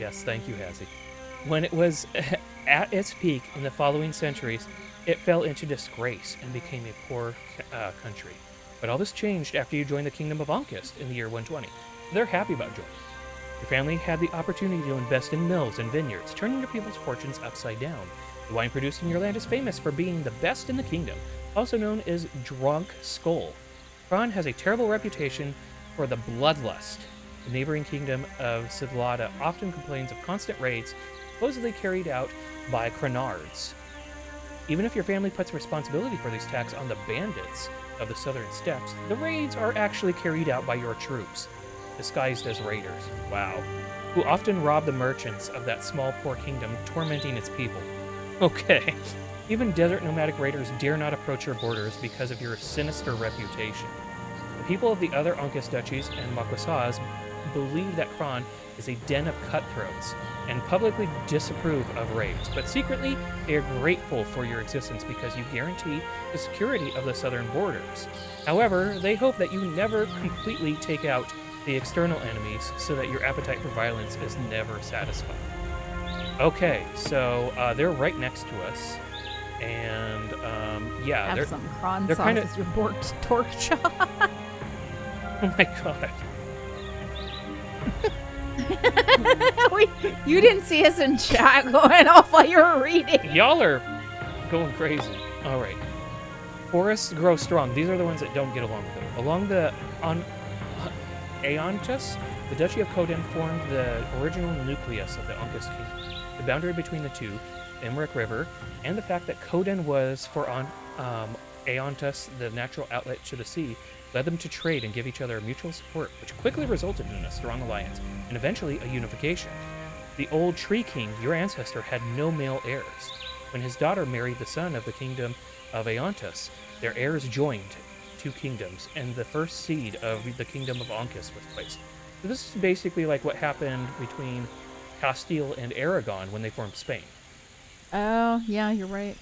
Yes, thank you, Hazzie. When it was at its peak in the following centuries, it fell into disgrace and became a poor country. But all this changed after you joined the Kingdom of Ankist in the year 120. They're happy about joining. Your family had the opportunity to invest in mills and vineyards, turning your people's fortunes upside down. The wine produced in your land is famous for being the best in the kingdom, also known as Drunk Skull. Kron has a terrible reputation for the bloodlust. The neighboring kingdom of Sidlada often complains of constant raids, supposedly carried out by Chronards. Even if your family puts responsibility for these attacks on the bandits of the southern steppes, the raids are actually carried out by your troops, disguised as raiders. Wow. Who often rob the merchants of that small, poor kingdom, tormenting its people. Okay. Even desert nomadic raiders dare not approach your borders because of your sinister reputation. The people of the other Ankist duchies and Marquesas believe that Kron is a den of cutthroats and publicly disapprove of raids, but secretly they are grateful for your existence because you guarantee the security of the southern borders. However, they hope that you never completely take out the external enemies so that your appetite for violence is never satisfied. Okay, so they're right next to us, and yeah, Have they're some Kron they're sauce kinda- as your pork chop. oh my god. You didn't see us in chat going off while you were reading. Y'all are going crazy. All right. Forests grow strong. These are the ones that don't get along with them. Along the Aeontus, the Duchy of Coden formed the original nucleus of the Ankist Kingdom. The boundary between the two, the Emmerich River, and the fact that Coden was for Aeontus the natural outlet to the sea, led them to trade and give each other mutual support, which quickly resulted in a strong alliance and eventually a unification. The old Tree King, your ancestor, had no male heirs. When his daughter married the son of the kingdom of Aeontus, their heirs joined two kingdoms, and the first seed of the kingdom of Ankist was placed. So this is basically like what happened between Castile and Aragon when they formed Spain. Oh, yeah, you're right.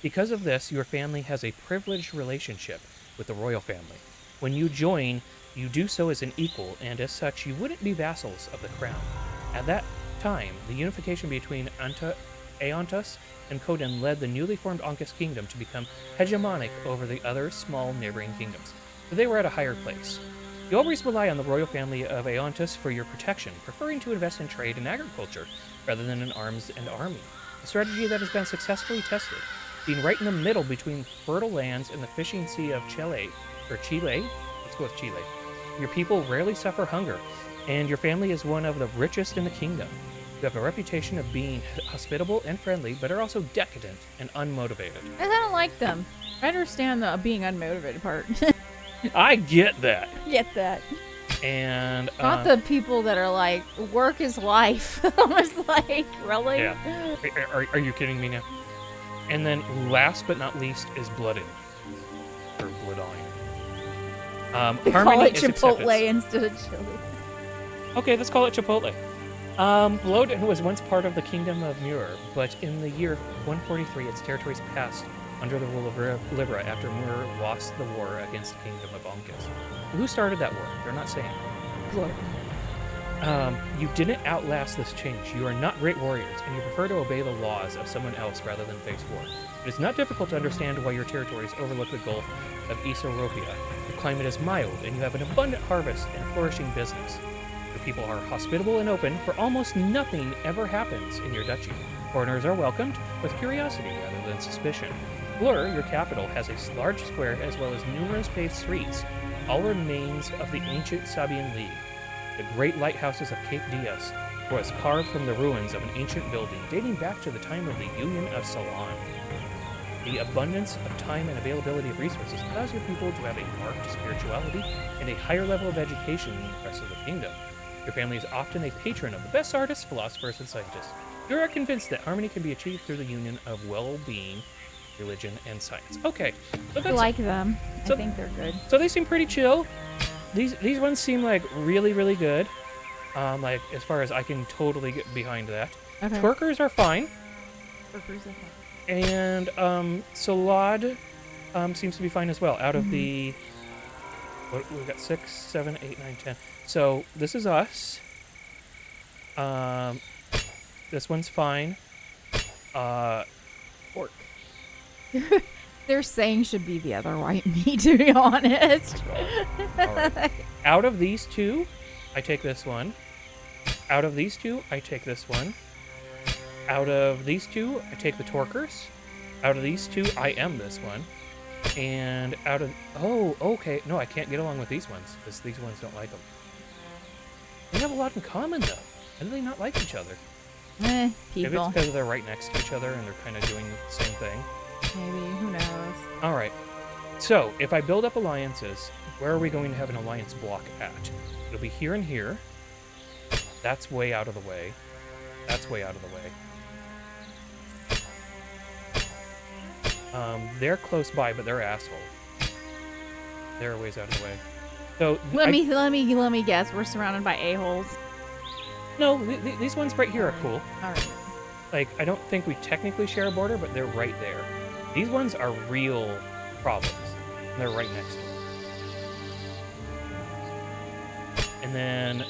Because of this, your family has a privileged relationship with the royal family. When you join, you do so as an equal, and as such, you wouldn't be vassals of the crown. At that time, the unification between Aeontus and Coden led the newly formed Ankist kingdom to become hegemonic over the other small neighboring kingdoms, but they were at a higher place. You always rely on the royal family of Aeontus for your protection, preferring to invest in trade and agriculture rather than in arms and army, a strategy that has been successfully tested. Being right in the middle between fertile lands and the fishing sea of Chile, let's go with Chile, your people rarely suffer hunger, and your family is one of the richest in the kingdom. You have a reputation of being hospitable and friendly, but are also decadent and unmotivated. I don't like them. I understand the being unmotivated part. I get that. Get that. And Not the people that are like, work is life. I was like, really? yeah. Are you kidding me now? And then last but not least is blooded. Or bloodine. We call Harmony it is Chipotle acceptance. instead of chili. Okay, let's call it Chipotle. Bloden was once part of the Kingdom of Mur, but in the year 143, its territories passed under the rule of Libra after Mur lost the war against the Kingdom of Ankist. Who started that war? They're not saying. Look. You didn't outlast this change. You are not great warriors, and you prefer to obey the laws of someone else rather than face war. It is not difficult to understand why your territories overlook the Gulf of Esoropia. The climate is mild, and you have an abundant harvest and flourishing business. Your people are hospitable and open, for almost nothing ever happens in your duchy. Foreigners are welcomed with curiosity rather than suspicion. Blur, your capital, has a large square as well as numerous paved streets, all remains of the ancient Sabian League. The great lighthouses of Cape Diaz was carved from the ruins of an ancient building dating back to the time of the Union of Ceylon. The abundance of time and availability of resources allows your people to have a marked spirituality and a higher level of education than the rest of the kingdom. Your family is often a patron of the best artists, philosophers, and scientists. You are convinced that harmony can be achieved through the union of well-being, religion, and science. Okay. So I that's, like them. so- I think they're good. so they seem pretty chill. These ones seem like really, really good. Like, as far as I can totally get behind that. Okay. Twerkers are fine. Workers are fine. And Salad seems to be fine as well. Out of the... What, we've got 6, 7, 8, 9, 10. So this is us. This one's fine. Pork. Their saying should be the other white meat, to be honest. All right. Out of these two, I take this one. Out of these two, I take this one. Out of these two, I take the Torkers. Out of these two, I am this one. And out of... Oh, okay. No, I can't get along with these ones, because these ones don't like them. They have a lot in common, though. How do they not like each other? People. Maybe it's because they're right next to each other and they're kind of doing the same thing. Maybe. Who knows? All right. So, if I build up alliances, where are we going to have an alliance block at? It'll be here and here. That's way out of the way. That's way out of the way. They're close by, but they're assholes. They're ways out of the way. So Let me guess. We're surrounded by a-holes. No, these ones right here are cool. All right. Like, I don't think we technically share a border, but they're right there. These ones are real problems. And they're right next to it. And then,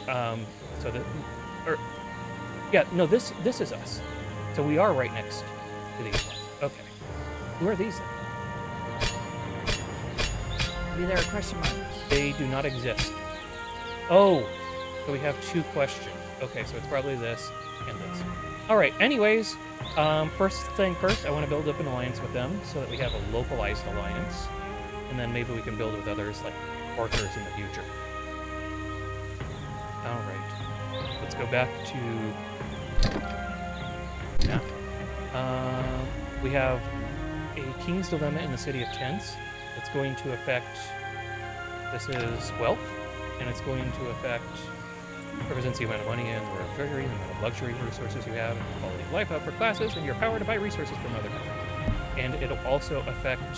so the, or, yeah, no, this is us. So we are right next to these ones. Okay. Who are these then? Maybe they're a question mark. They do not exist. Oh, so we have 2 questions. Okay, so it's probably this and this. All right, anyways, first thing first, I want to build up an alliance with them so that we have a localized alliance. And then maybe we can build with others like Orcers in the future. All right, let's go back to... Yeah. We have a King's Dilemma in the City of Tents. It's going to affect... This is wealth, and it's going to affect... represents the amount of money in the treasury, the amount of luxury resources you have, and the quality of life of upper classes, and your power to buy resources from other countries. And it'll also affect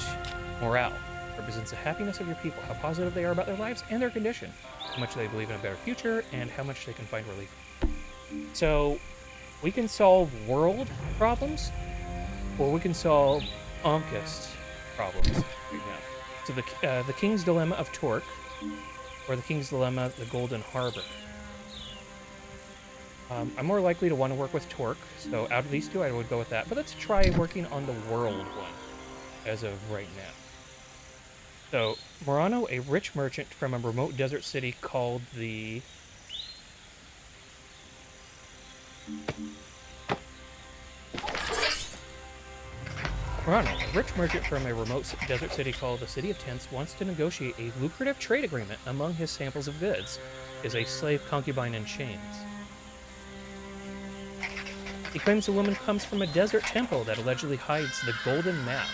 morale. Represents the happiness of your people, how positive they are about their lives and their condition, how much they believe in a better future, and how much they can find relief. So, we can solve world problems, or we can solve Ankist problems right now. So the King's Dilemma of Torque, or the King's Dilemma, the Golden Harbor. I'm more likely to want to work with Torque, so out of these 2, I would go with that. But let's try working on the world one, as of right now. So, Morano, a rich merchant from a remote desert city called the... Morano, a rich merchant from a remote desert city called the City of Tents, wants to negotiate a lucrative trade agreement. Among his samples of goods is a slave concubine in chains. He claims the woman comes from a desert temple that allegedly hides the Golden Map,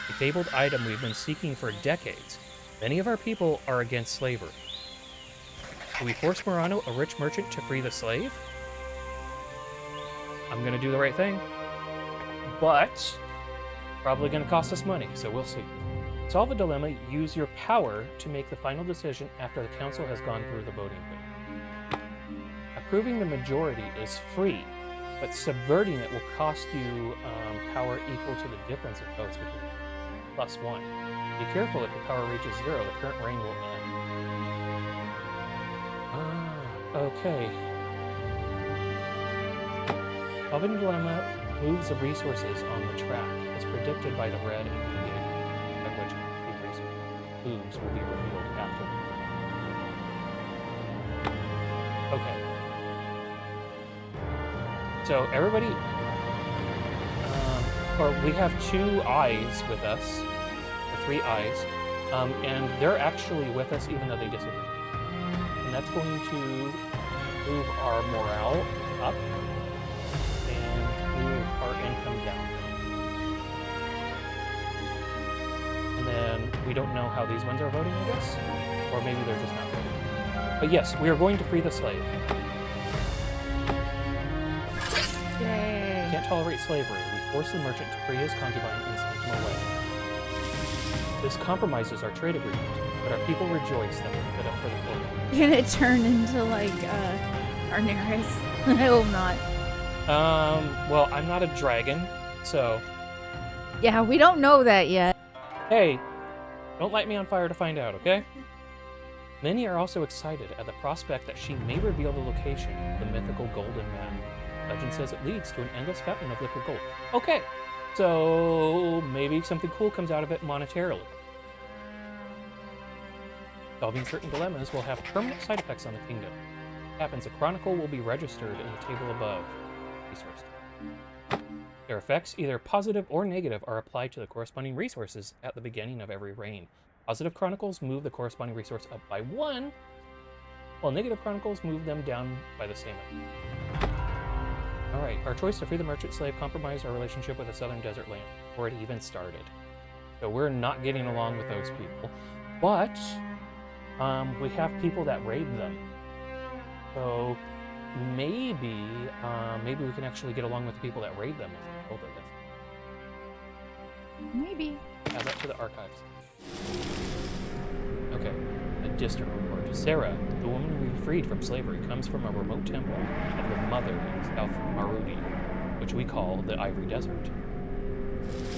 a fabled item we've been seeking for decades. Many of our people are against slavery. Do we force Morano, a rich merchant, to free the slave? I'm gonna do the right thing. But, probably gonna cost us money, so we'll see. Solve a dilemma, use your power to make the final decision after the council has gone through the voting phase. Approving the majority is free, but subverting it will cost you power equal to the difference of votes between +1. Be careful if the power reaches 0, the current reign will end. Okay. Solving the dilemma moves the resources on the track, as predicted by the red and blue gate, by which the resource moves will be revealed after. Okay. So everybody, or we have 2 eyes with us, or 3 eyes, and they're actually with us even though they disagree. And that's going to move our morale up and move our income down. And then we don't know how these ones are voting, I guess, or maybe they're just not voting. But yes, we are going to free the slave. Yay. Can't tolerate slavery. We force the merchant to free his concubine and send him away. This compromises our trade agreement, but our people rejoice that we're fit up for the gold. You're gonna turn into like Arneris. I hope not. Well, I'm not a dragon, so Yeah, we don't know that yet. hey, don't light me on fire to find out, okay? Many are also excited at the prospect that she may reveal the location of the mythical golden map. Legend says it leads to an endless fountain of liquid gold. Okay, so maybe something cool comes out of it monetarily. Solving certain dilemmas will have permanent side effects on the kingdom. What happens, a chronicle will be registered in the table above. Resource. Their effects, either positive or negative, are applied to the corresponding resources at the beginning of every reign. Positive chronicles move the corresponding resource up by 1, while negative chronicles move them down by the same amount. Alright, our choice to free the merchant slave compromised our relationship with the southern desert land before it even started. So we're not getting along with those people. But we have people that raid them. So maybe we can actually get along with the people that raid them as a result of this. Maybe. Add that to the archives. Okay, a distant report. Sarah, the woman we freed from slavery, comes from a remote temple of the Mother in South Marudi, which we call the Ivory Desert.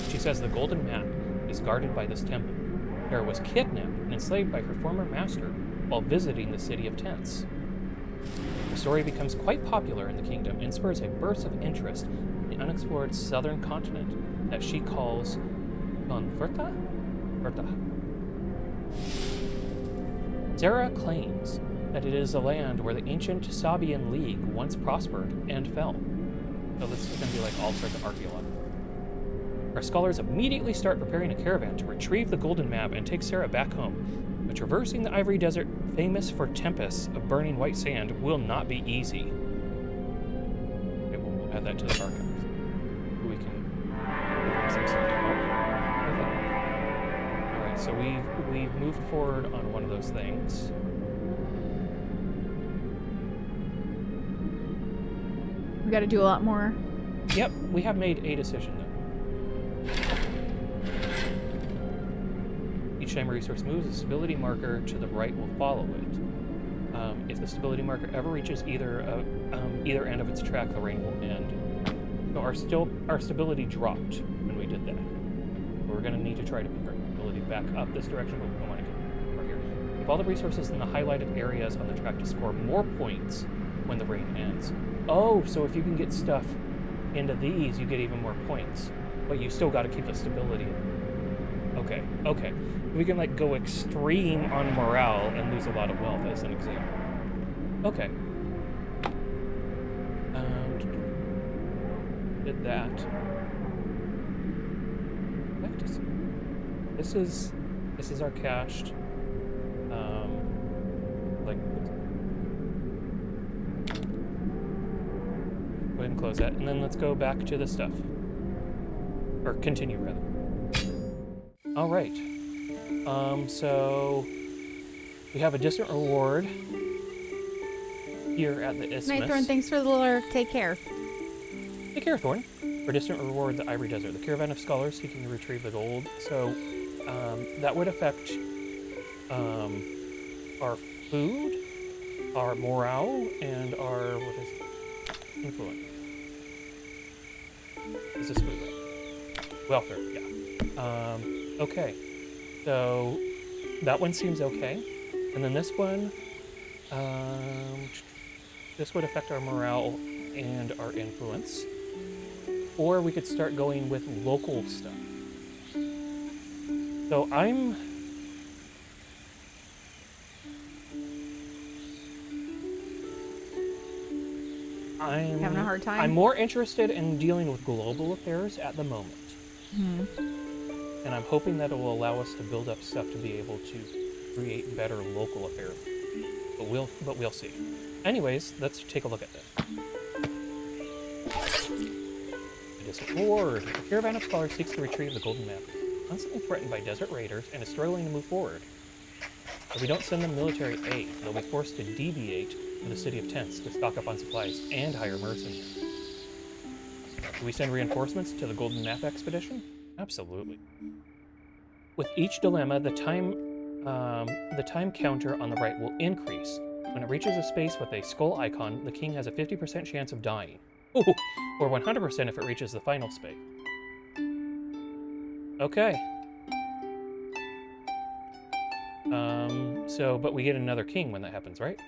She says the golden map is guarded by this temple. Sarah was kidnapped and enslaved by her former master while visiting the city of Tents. The story becomes quite popular in the kingdom and spurs a burst of interest in the unexplored southern continent that she calls Converta? Sarah claims that it is a land where the ancient Sabian League once prospered and fell. So this is going to be like all sorts of archaeology. Our scholars immediately start preparing a caravan to retrieve the golden map and take Sarah back home. But traversing the Ivory Desert, famous for tempests of burning white sand, will not be easy. Okay, we'll add that to the archives. We can some stuff to help with it. Alright, so we've moved forward on one of those things. We gotta do a lot more. Yep, we have made a decision though. Each time a resource moves, a stability marker to the right will follow it. If the stability marker ever reaches either end of its track, the rain will end. So our stability dropped when we did that. We're going to need to try to pick our stability back up this direction, but we don't want to get over here. Keep all the resources in the highlighted areas on the track to score more points when the rain ends. Oh, so if you can get stuff into these, you get even more points. But you still got to keep the stability. Okay. We can like go extreme on morale and lose a lot of wealth as an example. Okay. Did that. This is our cached. Like. Go ahead and close that, and then let's go back to the stuff. Or continue, rather. All right. So we have a distant reward here at the Isthmus. Night Thorn, thanks for the lure. Take care. Take care, Thorn. For distant reward, the Ivory Desert. The caravan of scholars seeking to retrieve the gold. So that would affect our food, our morale, and our influence. Is this food right? Welfare, yeah. Okay. So that one seems okay. And then this one, this would affect our morale and our influence. Or we could start going with local stuff. So I'm having a hard time. I'm more interested in dealing with global affairs at the moment. Mm-hmm. And I'm hoping that it will allow us to build up stuff to be able to create better local affairs. But we'll see. Anyways, let's take a look at this. A distant reward. A caravan of scholars seeks to retrieve the golden map. Constantly threatened by desert raiders and is struggling to move forward. If we don't send them military aid, they'll be forced to deviate from the city of Tents to stock up on supplies and hire mercenaries. Do we send reinforcements to the golden map expedition? Absolutely. With each dilemma, the time counter on the right will increase. When it reaches a space with a skull icon, the king has a 50% chance of dying. Ooh, or 100% if it reaches the final space. Okay. But we get another king when that happens, right?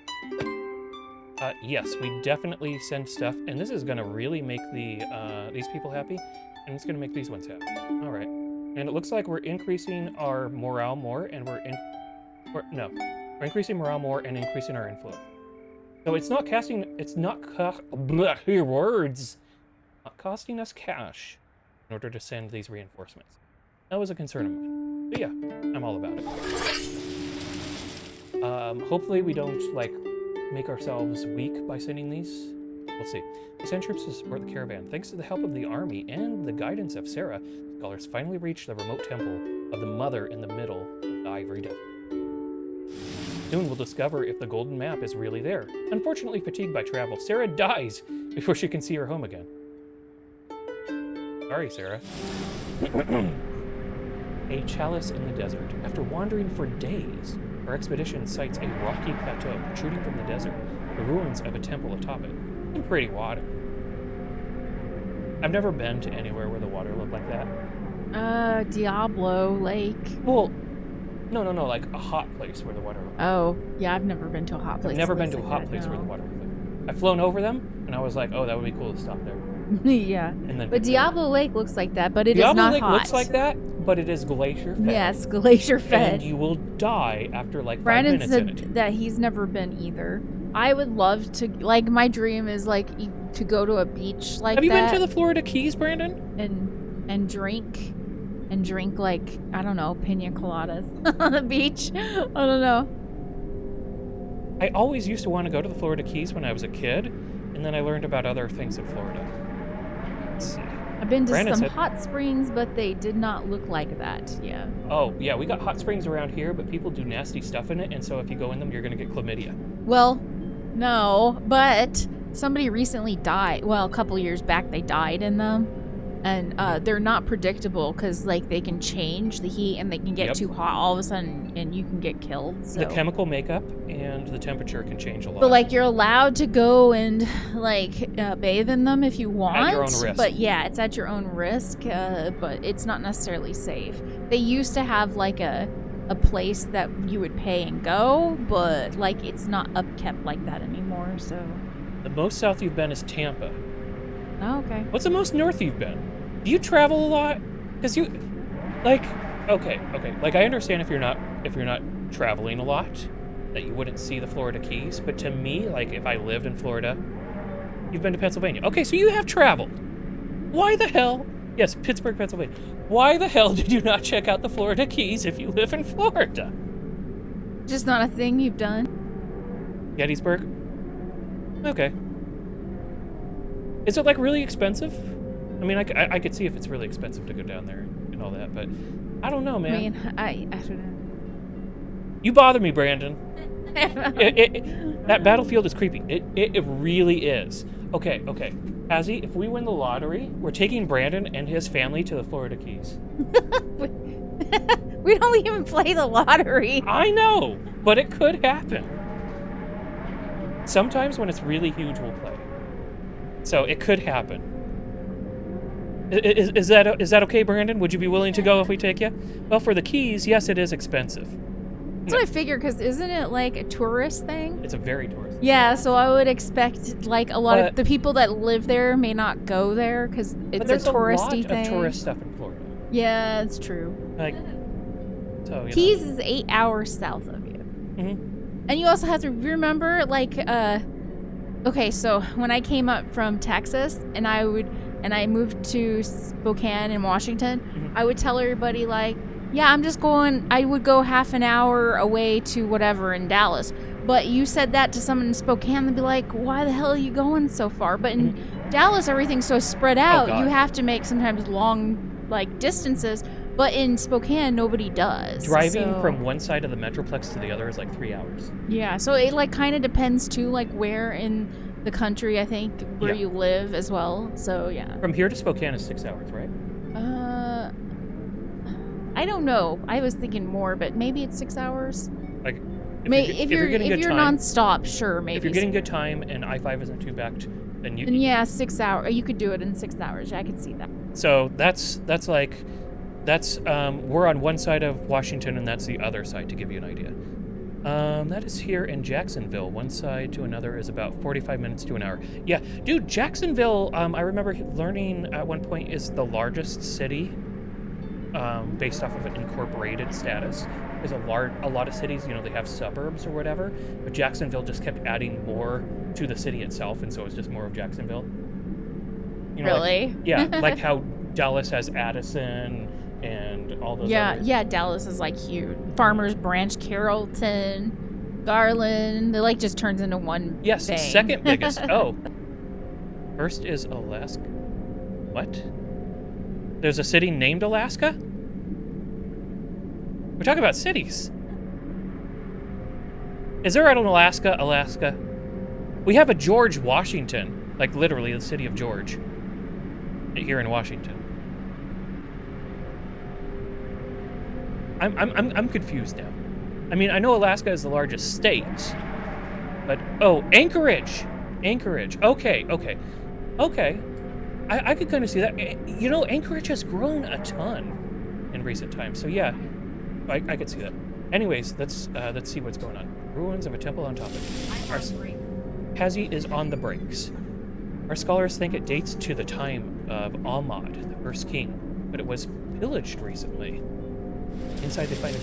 Yes, we definitely send stuff, and this is gonna really make these people happy, and it's gonna make these ones happy. All right, and it looks like we're increasing our morale more, and we're increasing morale more and increasing our influence. So it's not costing us cash in order to send these reinforcements. That was a concern of mine, but yeah, I'm all about it. Hopefully we don't make ourselves weak by sending these. We'll see. We send troops to support the caravan. Thanks to the help of the army and the guidance of Sarah, scholars finally reached the remote temple of the Mother in the middle of the Ivory Desert. Soon we'll discover if the golden map is really there. Unfortunately, fatigued by travel, Sarah dies before she can see her home again. Sorry, Sarah. A chalice in the desert. After wandering for days, our expedition sights a rocky plateau protruding from the desert, the ruins of a temple atop it, and pretty water. I've never been to anywhere where the water looked like that. Diablo Lake. Well, no, like a hot place where the water looked like Oh, yeah, I've never been to a hot place. I've never been to a hot place where the water looked like that. I've flown over them, and I was like, oh, that would be cool to stop there. Yeah. And then but Diablo Lake looks like that, but it is Diablo not Lake hot. looks like that, but it is glacier fed. Yes, glacier fed. And you will die after like 5 Brandon minutes in it. said that he's never been either. I would love to, my dream is to go to a beach like that. Have you been to the Florida Keys, Brandon? And drink I don't know, pina coladas on the beach. I don't know. I always used to want to go to the Florida Keys when I was a kid, and then I learned about other things in Florida. Let's see. I've been to Brandon some said, hot springs, but they did not look like that. Yeah. Oh, yeah, we got hot springs around here, but people do nasty stuff in it, and so if you go in them, you're going to get chlamydia. Well, no, but somebody recently died. Well, a couple years back, they died in them. And they're not predictable because, they can change the heat and they can get too hot all of a sudden and you can get killed. So. The chemical makeup and the temperature can change a lot. But, you're allowed to go and, bathe in them if you want. At your own risk. But, yeah, it's at your own risk, but it's not necessarily safe. They used to have, a place that you would pay and go, but, it's not upkept like that anymore, so. The most south you've been is Tampa. Oh, okay. What's the most north you've been? Do you travel a lot? Because you, okay. I understand if you're not traveling a lot, that you wouldn't see the Florida Keys. But to me, if I lived in Florida, you've been to Pennsylvania. Okay, so you have traveled. Why the hell? Yes, Pittsburgh, Pennsylvania. Why the hell did you not check out the Florida Keys if you live in Florida? Just not a thing you've done? Gettysburg? Okay. Is it really expensive? I mean, I could see if it's really expensive to go down there and all that, but I don't know, man. I mean, I don't know. You bother me, Brandon. That battlefield is creepy. It really is. Okay. Hazzie, if we win the lottery, we're taking Brandon and his family to the Florida Keys. We don't even play the lottery. I know, but it could happen. Sometimes when it's really huge, we'll play. So it could happen. Is that okay, Brandon? Would you be willing to go if we take you? Well, for the Keys, yes, it is expensive. That's what I figured, because isn't it a tourist thing? It's a very tourist thing. Yeah, so I would expect a lot of the people that live there may not go there because it's a touristy thing. There's a lot of tourist stuff in Florida. Yeah, it's true. Keys is 8 hours south of you. Mm-hmm. And you also have to remember, okay, so when I came up from Texas and I moved to Spokane in Washington, mm-hmm. I would tell everybody yeah, I would go half an hour away to whatever in Dallas. But you said that to someone in Spokane, they'd be like, why the hell are you going so far? But in mm-hmm. Dallas, everything's so spread out. Oh, you have to make sometimes long, distances. But in Spokane, nobody does. Driving from one side of the Metroplex to the other is 3 hours. Yeah, so it kind of depends too, where in the country, I think, where you live as well. So yeah. From here to Spokane is 6 hours, right? I don't know. I was thinking more, but maybe it's 6 hours. Like, If you're getting good time, nonstop, sure, maybe. if you're getting good time and I-5 isn't too backed, then you. Then yeah, 6 hours. You could do it in 6 hours. I could see that. So that's we're on one side of Washington and that's the other side, to give you an idea. That is here in Jacksonville. One side to another is about 45 minutes to an hour. Yeah, dude, Jacksonville, I remember learning at one point, is the largest city based off of an incorporated status. There's a lot of cities, you know, they have suburbs or whatever, but Jacksonville just kept adding more to the city itself, and so it's just more of Jacksonville. You know, Really? Like how Dallas has Addison and all those. Yeah, Dallas is like huge. Farmers Branch, Carrollton, Garland. It like just turns into one. Yes, thing. second biggest. Oh, first is Alaska. What? There's a city named Alaska? We're talking about cities. Is there an Alaska? We have a George Washington, like literally the city of George, here in Washington. I'm confused now. I mean, I know Alaska is the largest state, but oh, Anchorage. Okay. I could kind of see that. You know, Anchorage has grown a ton in recent times, so yeah, I could see that. Anyways, let's see what's going on. Ruins of a temple on top of it. Hazzie is on the brakes. Our scholars think it dates to the time of Ahmad, the first king, but it was pillaged recently. Inside they find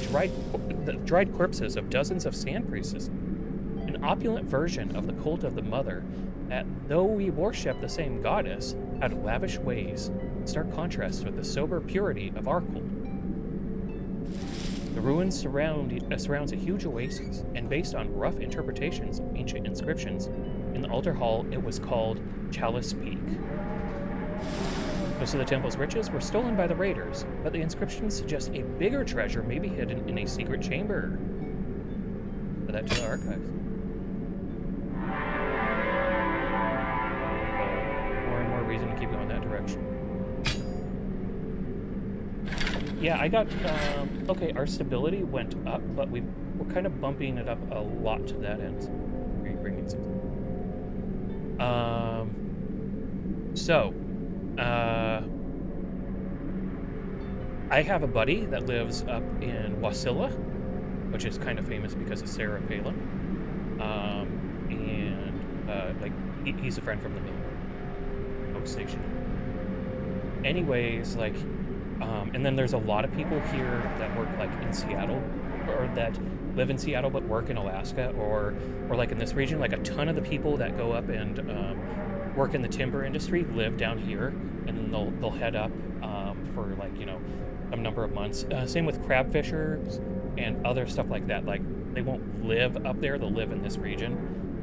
the dried corpses of dozens of sand priests, an opulent version of the cult of the mother that, though we worship the same goddess, had lavish ways, in stark contrast with the sober purity of our cult. The ruins surrounds a huge oasis, and based on rough interpretations of ancient inscriptions, in the altar hall it was called Chalice Peak. Most of the temple's riches were stolen by the raiders, but the inscriptions suggest a bigger treasure may be hidden in a secret chamber. Add that to the archives. More and more reason to keep going that direction. Yeah, I got, okay, our stability went up, but we're kind of bumping it up a lot to that end. Bringing some. I have a buddy that lives up in Wasilla, which is kind of famous because of Sarah Palin. He's a friend from the mill station. Anyways, like, and then there's a lot of people here that work like in Seattle, or that live in Seattle but work in Alaska, or like in this region. Like a ton of the people that go up and work in the timber industry live down here, and then they'll head up for like, you know, some number of months. Same with crab fishers and other stuff like that. Like they won't live up there; they'll live in this region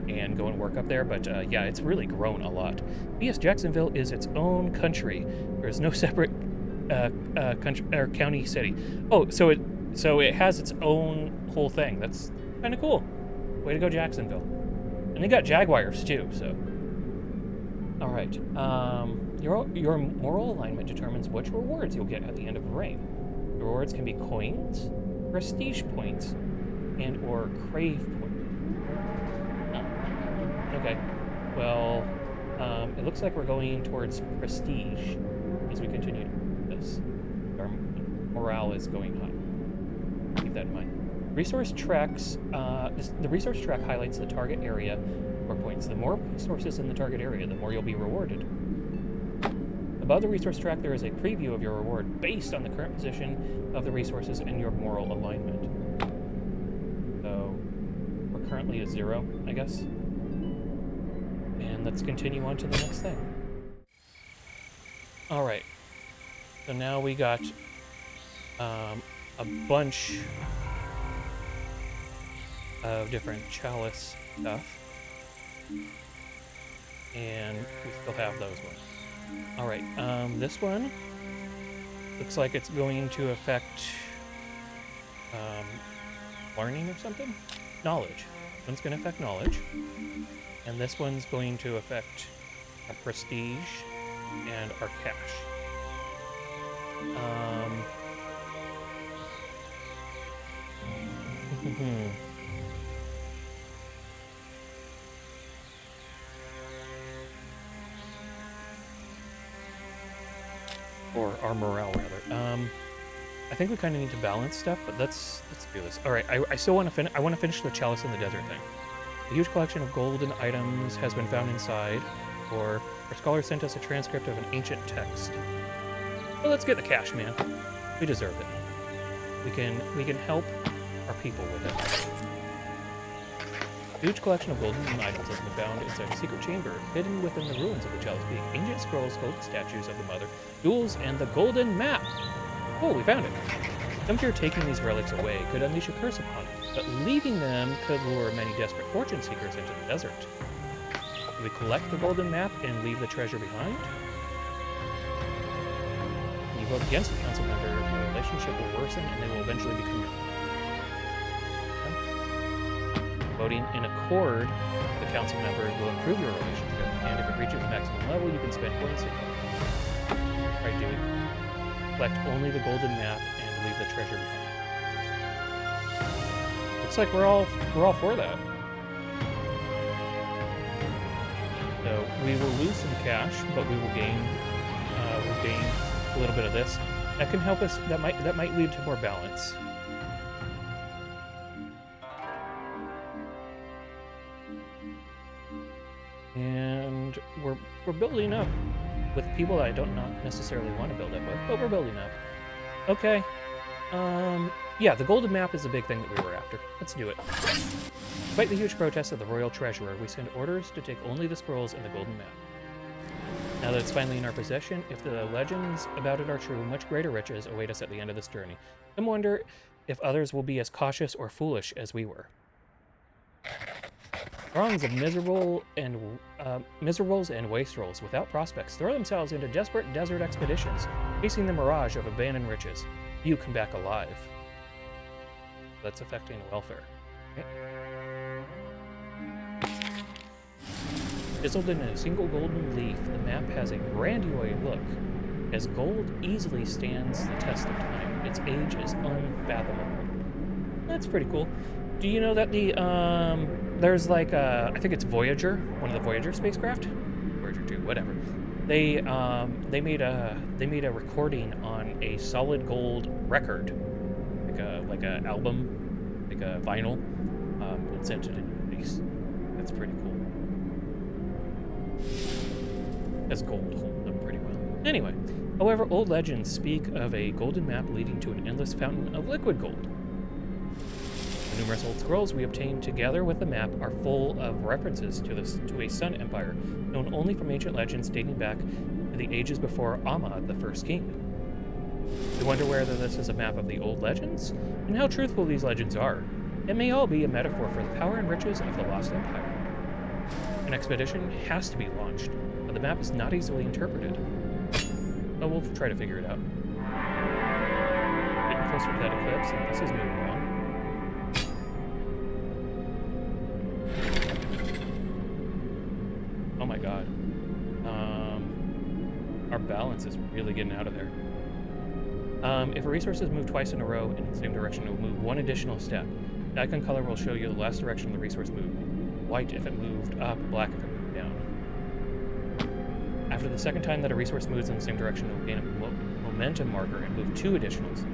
and go and work up there. But yeah, it's really grown a lot. Yes, Jacksonville is its own country. There's no separate country or county city. Oh, so it has its own whole thing. That's kind of cool. Way to go, Jacksonville. And they got jaguars too. So, all right. Your moral alignment determines which rewards you'll get at the end of a reign. The rewards can be coins, prestige points, and or crave points. Okay. Well, it looks like we're going towards prestige as we continue this. Our morale is going high. Keep that in mind. Resource tracks. The resource track highlights the target area or points. The more resources in the target area, the more you'll be rewarded. Above the resource track, there is a preview of your reward based on the current position of the resources and your moral alignment. So, we're currently at 0, I guess. And let's continue on to the next thing. All right. So now we got a bunch of different chalice stuff, and we still have those ones. All right, this one looks like it's going to affect learning or something? Knowledge. This one's going to affect knowledge, and this one's going to affect our prestige and our cash. Mhm. Or our morale, rather. I think we kind of need to balance stuff, but let's do this. All right, I still want to finish the chalice in the desert thing. A huge collection of golden items has been found inside, or our scholar sent us a transcript of an ancient text. Well, let's get the cash, man. We deserve it. We can help our people with it. A huge collection of golden items has been found inside a secret chamber, hidden within the ruins of the Chalice Peak. Ancient scrolls, golden statues of the Mother, jewels, and the golden map. Oh, we found it. Some fear taking these relics away could unleash a curse upon us, but leaving them could lure many desperate fortune seekers into the desert. Do we collect the golden map and leave the treasure behind? When you vote against a council member, your relationship will worsen and they will eventually become your voting in accord with the council member will improve your relationship, and if it reaches the maximum level, you can spend points to try doing. Collect only the golden map and leave the treasure behind. Looks like we're all for that. So we will lose some cash, but we will gain a little bit of this. That can help us. That might lead to more balance. And we're building up with people that I don't not necessarily want to build up with, but we're building up. Okay. Yeah, the golden map is the big thing that we were after. Let's do it. Despite the huge protests of the royal treasurer, we send orders to take only the scrolls and the golden map. Now that it's finally in our possession, if the legends about it are true, much greater riches await us at the end of this journey. Some wonder if others will be as cautious or foolish as we were. Throngs of miserables and wastrels without prospects throw themselves into desperate desert expeditions, facing the mirage of abandoned riches. You come back alive. That's affecting welfare. Okay. Chiseled in a single golden leaf, the map has a grandiose look, as gold easily stands the test of time. Its age is unfathomable. That's pretty cool. Do you know that there's like I think it's Voyager, one of the Voyager spacecraft, Voyager 2, whatever. They made a recording on a solid gold record, like a album, like a vinyl, and sent it into space. That's pretty cool. As gold holds up pretty well. Anyway, however, old legends speak of a golden map leading to an endless fountain of liquid gold. The numerous old scrolls we obtained together with the map are full of references to a sun empire, known only from ancient legends dating back to the ages before Ahmad, the first king. We wonder whether this is a map of the old legends, and how truthful these legends are. It may all be a metaphor for the power and riches of the lost empire. An expedition has to be launched, but the map is not easily interpreted. But we'll try to figure it out. Getting closer to that eclipse, and this is moving along. Oh my god. Our balance is really getting out of there. If a resource is moved twice in a row in the same direction, it will move one additional step. The icon color will show you the last direction the resource moved. White if it moved up, black if it moved down. After the second time that a resource moves in the same direction, it will gain a momentum marker and move 2 additionals.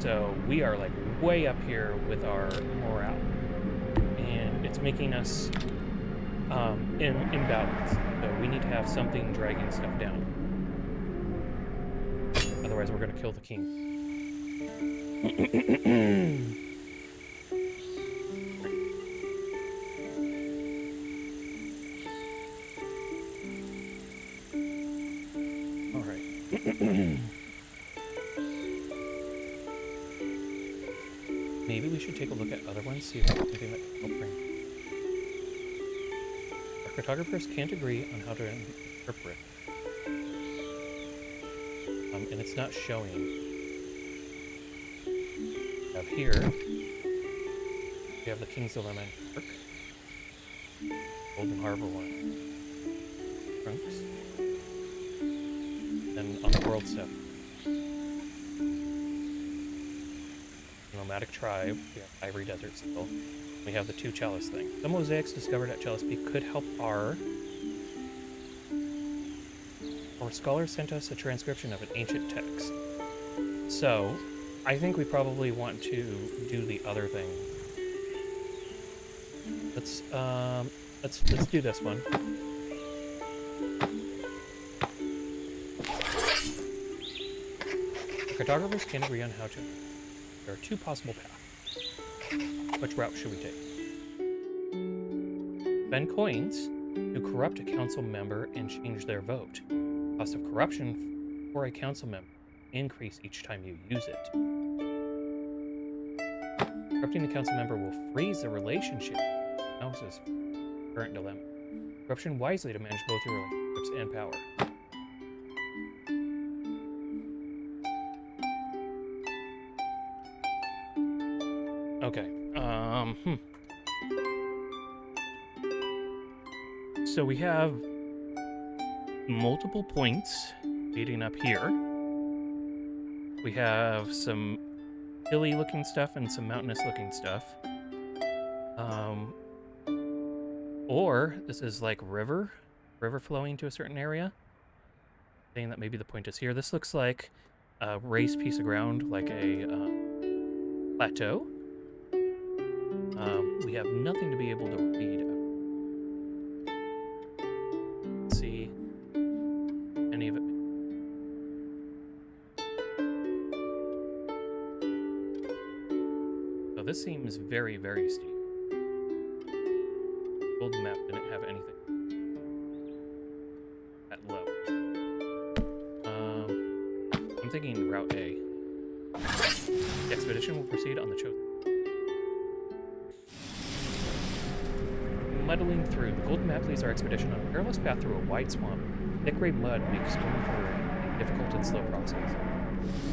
So we are like way up here with our morale. And it's making us imbalance. So we need to have something dragging stuff down. Otherwise we're going to kill the king. Maybe we should take a look at other ones, see if there's anything that can help bring. Our cartographers can't agree on how to interpret. And it's not showing. We have here, we have the King's Dilemma Park, Golden Harbor one, Trunks, and on the world stuff. nomadic tribe. We have Ivory Desert still. We have the 2 Chalice thing. The mosaics discovered at Chalice Peak could help our scholar sent us a transcription of an ancient text. So, I think we probably want to do the other thing. Let's do this one. Cartographers can't agree on how to. There are 2 possible paths. Which route should we take? Spend coins to corrupt a council member and change their vote. Cost of corruption for a council member increase each time you use it. Corrupting a council member will freeze the relationship. House's current dilemma. Corruption wisely to manage both your relationships and power. Okay. So we have multiple points leading up here. We have some hilly looking stuff and some mountainous looking stuff. Or this is like river flowing to a certain area. Saying that maybe the point is here. This looks like a raised piece of ground, like a plateau. We have nothing to be able to read. Let's see any of it. So this seems very, very steep. Old map didn't have anything that low. I'm thinking Route A. The expedition will proceed on the chosen. Muddling through, the golden map leads our expedition on a perilous path through a wide swamp. Thick gray mud makes going forward a difficult and slow process.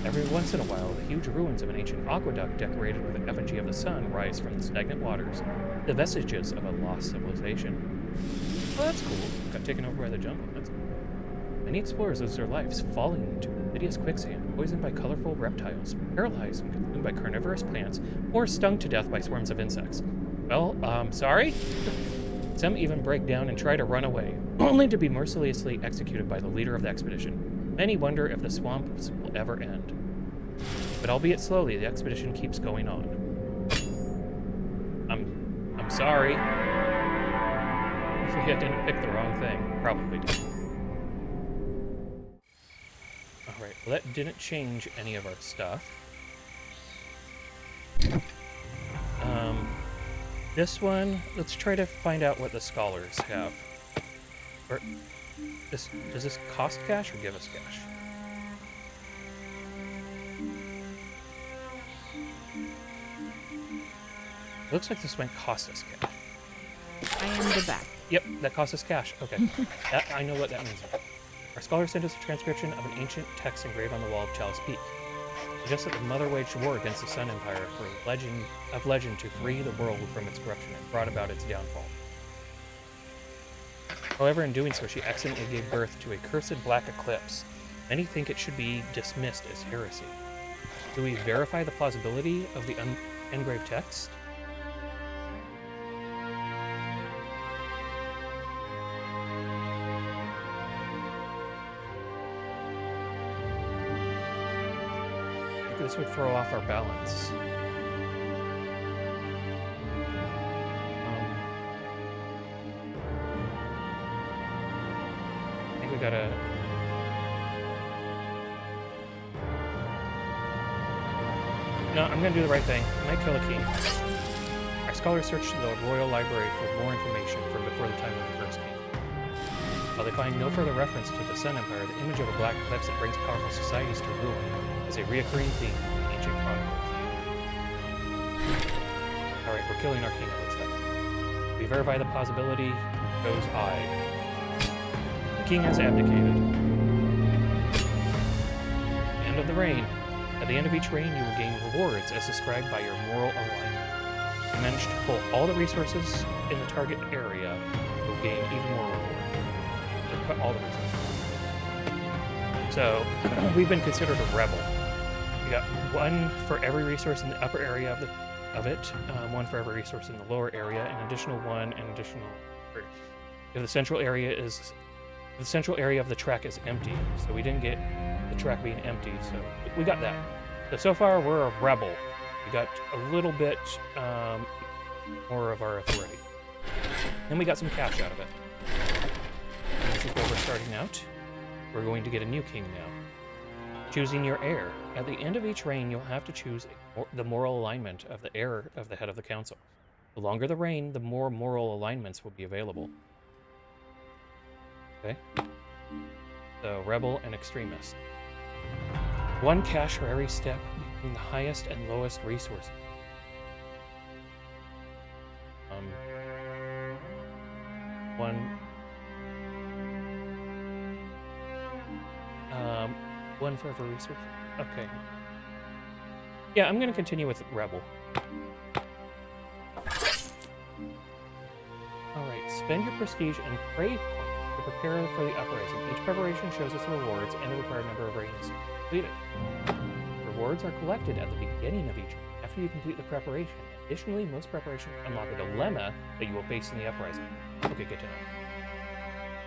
Every once in a while, the huge ruins of an ancient aqueduct decorated with the effigy of the sun rise from the stagnant waters, the vestiges of a lost civilization. Oh, that's cool. Got taken over by the jungle. That's cool. Many explorers lose their lives falling into hideous quicksand, poisoned by colorful reptiles, paralyzed and consumed by carnivorous plants, or stung to death by swarms of insects. Well, sorry? Some even break down and try to run away, only to be mercilessly executed by the leader of the expedition. Many wonder if the swamps will ever end. But albeit slowly, the expedition keeps going on. I'm sorry. Hopefully I didn't pick the wrong thing. Probably did. Alright, well that didn't change any of our stuff. This one, let's try to find out what the scholars have. Or, does this cost cash or give us cash? Looks like this might cost us cash. I am the back. Yep, that cost us cash. Okay, I know what that means. Our scholar sent us a transcription of an ancient text engraved on the wall of Chalice Peak. Suggests that the Mother waged war against the Sun Empire for legend to free the world from its corruption and brought about its downfall. However, in doing so, she accidentally gave birth to a cursed black eclipse. Many think it should be dismissed as heresy. Do we verify the plausibility of the engraved text? This would throw off our balance. I think we gotta... No, I'm gonna do the right thing. I might kill a king. Our scholars searched the royal library for more information from before the time when we first came. While they find no further reference to the Sun Empire, the image of a black eclipse that brings powerful societies to ruin is a reoccurring theme in ancient chronicles. Alright, we're killing our king, it looks like. We verify the plausibility, goes aye. The king has abdicated. End of the reign. At the end of each reign, you will gain rewards as described by your moral alignment. If you manage to pull all the resources in the target area, you will gain even more rewards. All the resources. So, we've been considered a rebel. We got one for every resource in the upper area of it, one for every resource in the lower area, an additional one, and additional. If the central area of the track is empty, so we didn't get the track being empty, so we got that. So far we're a rebel. We got a little bit more of our authority. Then we got some cash out of it. And this is where we're starting out. We're going to get a new king now. Choosing your heir. At the end of each reign, you'll have to choose the moral alignment of the heir of the head of the council. The longer the reign, the more moral alignments will be available. Okay? So, rebel and extremist. One cash for every step between the highest and lowest resources. One for every resource. Okay. Yeah, I'm gonna continue with rebel. Alright, spend your prestige and crave points to prepare for the uprising. Each preparation shows its rewards and the required number of reigns completed. Rewards are collected at the beginning of each after you complete the preparation. Additionally, most preparations unlock a dilemma that you will face in the uprising. Okay, good to know.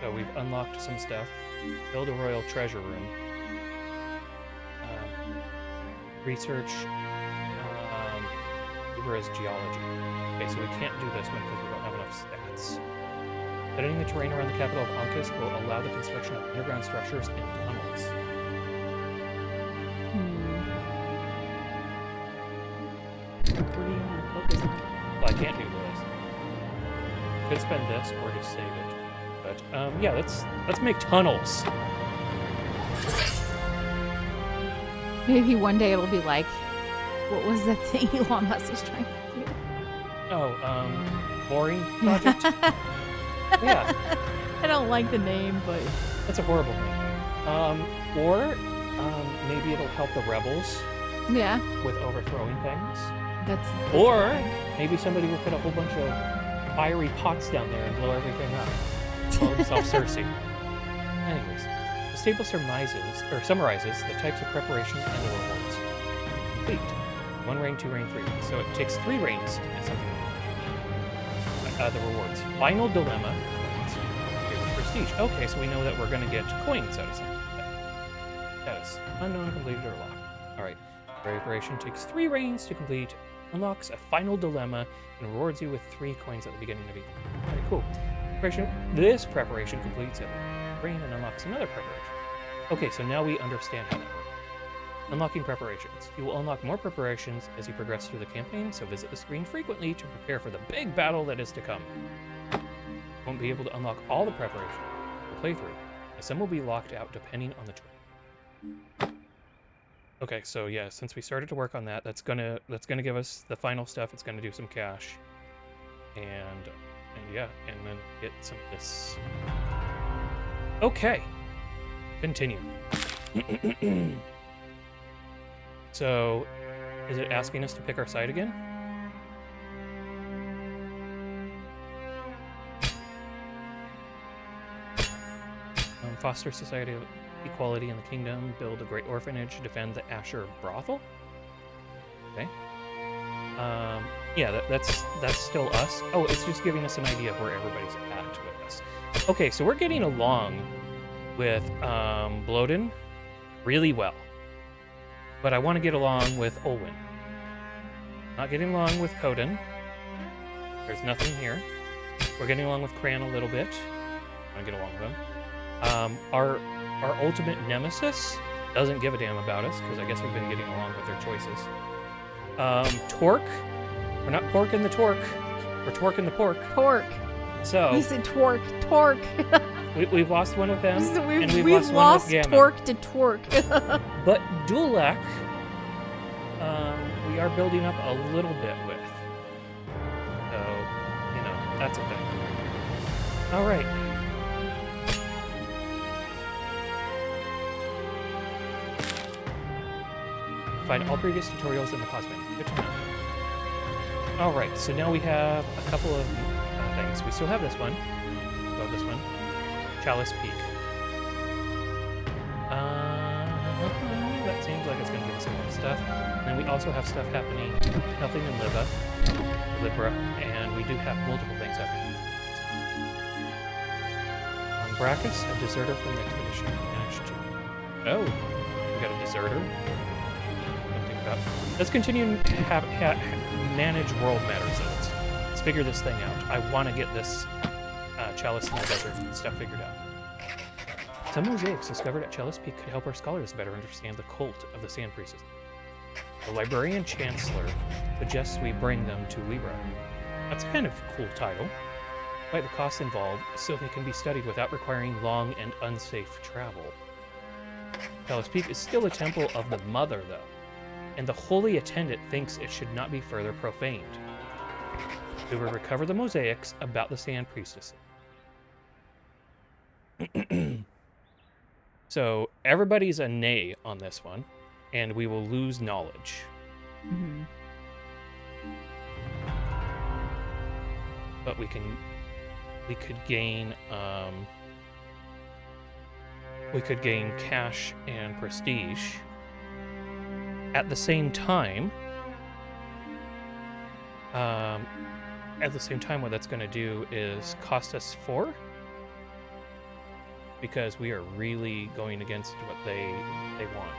So we've unlocked some stuff. Build a royal treasure room. Research Libra's geology. Okay, so we can't do this one because we don't have enough stats. Studying the terrain around the capital of Ankis will allow the construction of underground structures and tunnels. What do you want to focus on? Well, I can't do this. Could spend this or just save it. But yeah, let's make tunnels. Maybe one day it'll be like, what was the thing Elon Musk was trying to do? Oh, boring project? Yeah. I don't like the name, but... That's a horrible name. Or maybe it'll help the rebels. Yeah. With overthrowing things. That's or maybe somebody will put a whole bunch of fiery pots down there and blow everything up. Call himself Cersei. Anyways. The table summarizes the types of preparation and the rewards. Complete. 1 reign, 2 reign, 3 reigns. So it takes 3 reigns to get something. The rewards. Final dilemma. Coins. Prestige. Okay, so we know that we're going to get coins out of something. Status. Unknown, completed, or locked. Alright. Preparation takes 3 reigns to complete. Unlocks a final dilemma and rewards you with 3 coins at the beginning of each. Alright, cool. This preparation completes it. Reign and unlocks another preparation. Okay, so now we understand how that works. Unlocking preparations. You will unlock more preparations as you progress through the campaign, so visit the screen frequently to prepare for the big battle that is to come. You won't be able to unlock all the preparations for playthrough, as some will be locked out depending on the choice. Okay, so yeah, since we started to work on that, that's gonna give us the final stuff. It's gonna do some cash, and yeah, and then get some of this. Okay, continue. So, is it asking us to pick our side again? Foster society of equality in the kingdom, build a great orphanage, defend the Asher brothel. Okay. Yeah, that's still us. Oh, it's just giving us an idea of where everybody's at with us. Okay, so we're getting along with Bloden really well. But I want to get along with Olwen. Not getting along with Coden. There's nothing here. We're getting along with Cran a little bit. I want to get along with him. Our ultimate nemesis doesn't give a damn about us, because I guess we've been getting along with their choices. Torque. We're not porking the torque. We're twerking the pork. Pork. So He said twerk. Torque. we've lost one with them, and we've lost torque to twerk. But Dulak, we are building up a little bit with. So, that's a thing. All right. Find all previous tutorials in the pause menu. Good to know. Alright, so now we have a couple of things. We still have this one. Love this one. Chalice Peak. Let's seems like it's going to give us some more stuff. And then we also have stuff happening, nothing in Libra, and we do have multiple things happening. On Brachus, a deserter from the expedition managed to... Oh, we got a deserter. Think about. Let's continue to manage world matters. Let's figure this thing out. I want to get this Chalice in the desert stuff figured out. Some mosaics discovered at Chalice Peak could help our scholars better understand the cult of the Sand Priestess. The Librarian Chancellor suggests we bring them to Libra. That's kind of a cool title. Despite the costs involved, so they can be studied without requiring long and unsafe travel. Chalice Peak is still a temple of the Mother, though, and the Holy Attendant thinks it should not be further profaned. We will recover the mosaics about the Sand Priestess. So everybody's a nay on this one, and we will lose knowledge. Mm-hmm. But we could gain cash and prestige. At the same time, what that's going to do is cost us 4. Because we are really going against what they want.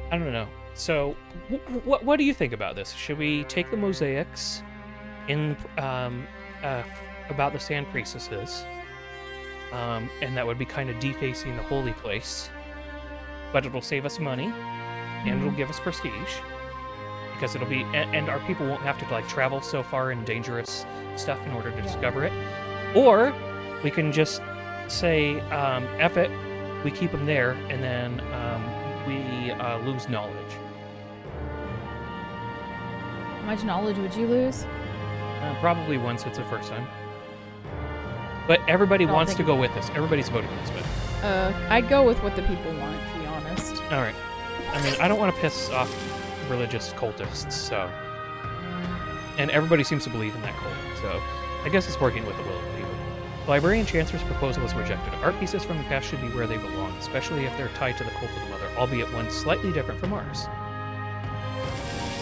I don't know. So, what do you think about this? Should we take the mosaics in about the Sand Priestesses, and that would be kind of defacing the holy place, but it'll save us money, and it'll give us prestige. Because it'll be, and our people won't have to like travel so far in dangerous stuff in order to discover it. Or we can just say, F it, we keep them there, and then we lose knowledge. How much knowledge would you lose? Probably once it's the first time. But everybody wants to go with us. Everybody's voting this way. I'd go with what the people want, to be honest. All right. I mean, I don't want to piss off religious cultists, so, and everybody seems to believe in that cult, so I guess it's working with the will of the people. The Librarian Chancellor's proposal was rejected. Art pieces from the past should be where they belong, especially if they're tied to the cult of the Mother, albeit one slightly different from ours.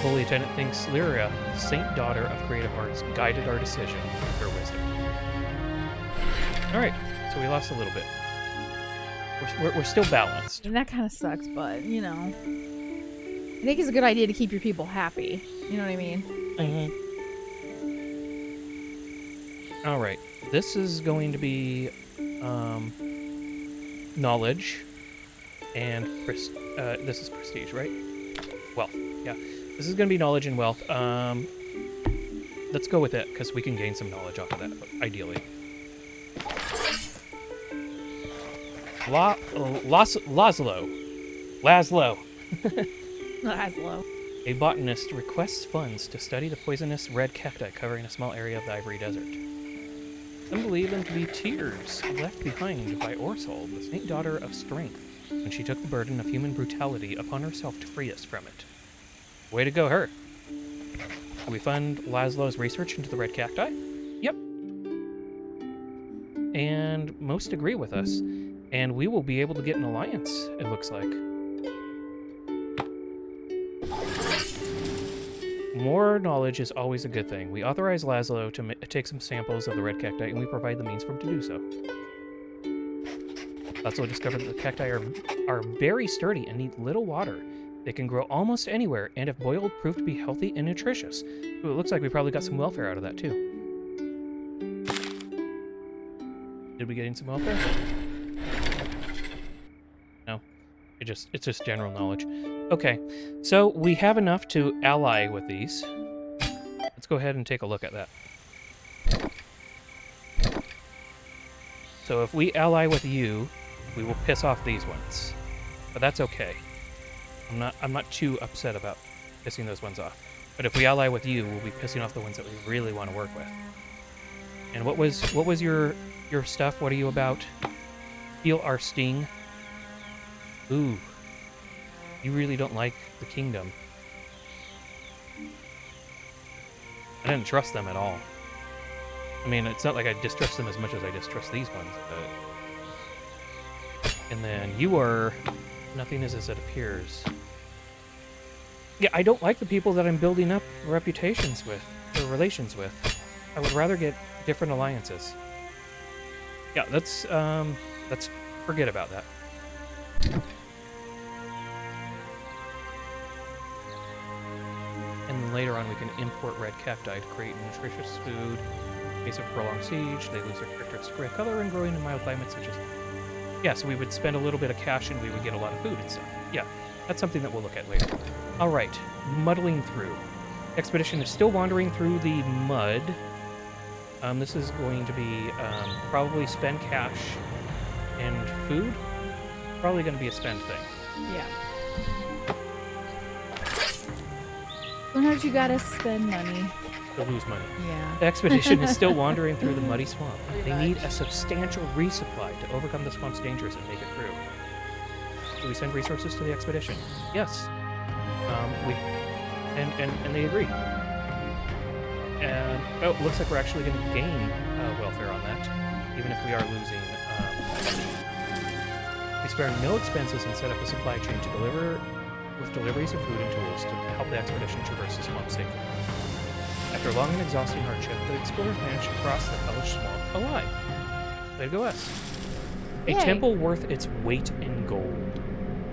Holy Attendant thinks Lyria, the saint daughter of creative arts, guided our decision with her wisdom. Alright, so we lost a little bit. We're still balanced. And that kind of sucks, but, you know, I think it's a good idea to keep your people happy. You know what I mean? Mm-hmm. All right. This is going to be knowledge and this is prestige, right? Wealth. Yeah. This is going to be knowledge and wealth. Let's go with it because we can gain some knowledge off of that, ideally. Laszlo. Laszlo. A botanist requests funds to study the poisonous red cacti covering a small area of the Ivory Desert. Some believe them to be tears left behind by Orsol, the saint daughter of strength, when she took the burden of human brutality upon herself to free us from it. Way to go, her. Can we fund Laszlo's research into the red cacti? Yep. And most agree with us. And we will be able to get an alliance, it looks like. More knowledge is always a good thing. We authorize Laszlo to take some samples of the red cacti, and we provide the means for him to do so. Laszlo discovered that the cacti are very sturdy and need little water. They can grow almost anywhere, and if boiled, prove to be healthy and nutritious. Ooh, it looks like we probably got some welfare out of that, too. Did we get in some welfare? No. It's just general knowledge. Okay, so we have enough to ally with these. Let's go ahead and take a look at that. So if we ally with you, we will piss off these ones. But that's okay. I'm not too upset about pissing those ones off. But if we ally with you, we'll be pissing off the ones that we really want to work with. And what was your stuff? What are you about? Feel our sting. Ooh. You really don't like the kingdom. I didn't trust them at all. I mean, it's not like I distrust them as much as I distrust these ones, but... And then you are... Nothing is as it appears. Yeah, I don't like the people that I'm building up reputations with, or relations with. I would rather get different alliances. Yeah, let's forget about that. And then later on we can import red cacti to create nutritious food. In case of prolonged siege, they lose their characteristic gray color and growing in mild climates such as... Yeah, so we would spend a little bit of cash and we would get a lot of food and stuff. Yeah, that's something that we'll look at later. Alright, muddling through. Expedition is still wandering through the mud. This is going to be probably spend cash and food. Probably going to be a spend thing. Yeah. Sometimes you gotta spend money. To lose money. Yeah. The expedition is still wandering through the muddy swamp. They need a substantial resupply to overcome the swamp's dangers and make it through. Do we send resources to the expedition? Yes. And they agree. And oh, it looks like we're actually going to gain welfare on that, even if we are losing. We spare no expenses and set up a supply chain to deliver with deliveries of food and tools to help the expedition traverse the swamp safely. After long and exhausting hardship, the explorers managed to cross the hellish swamp alive. Way to go, us. A Yay. temple worth its weight in gold.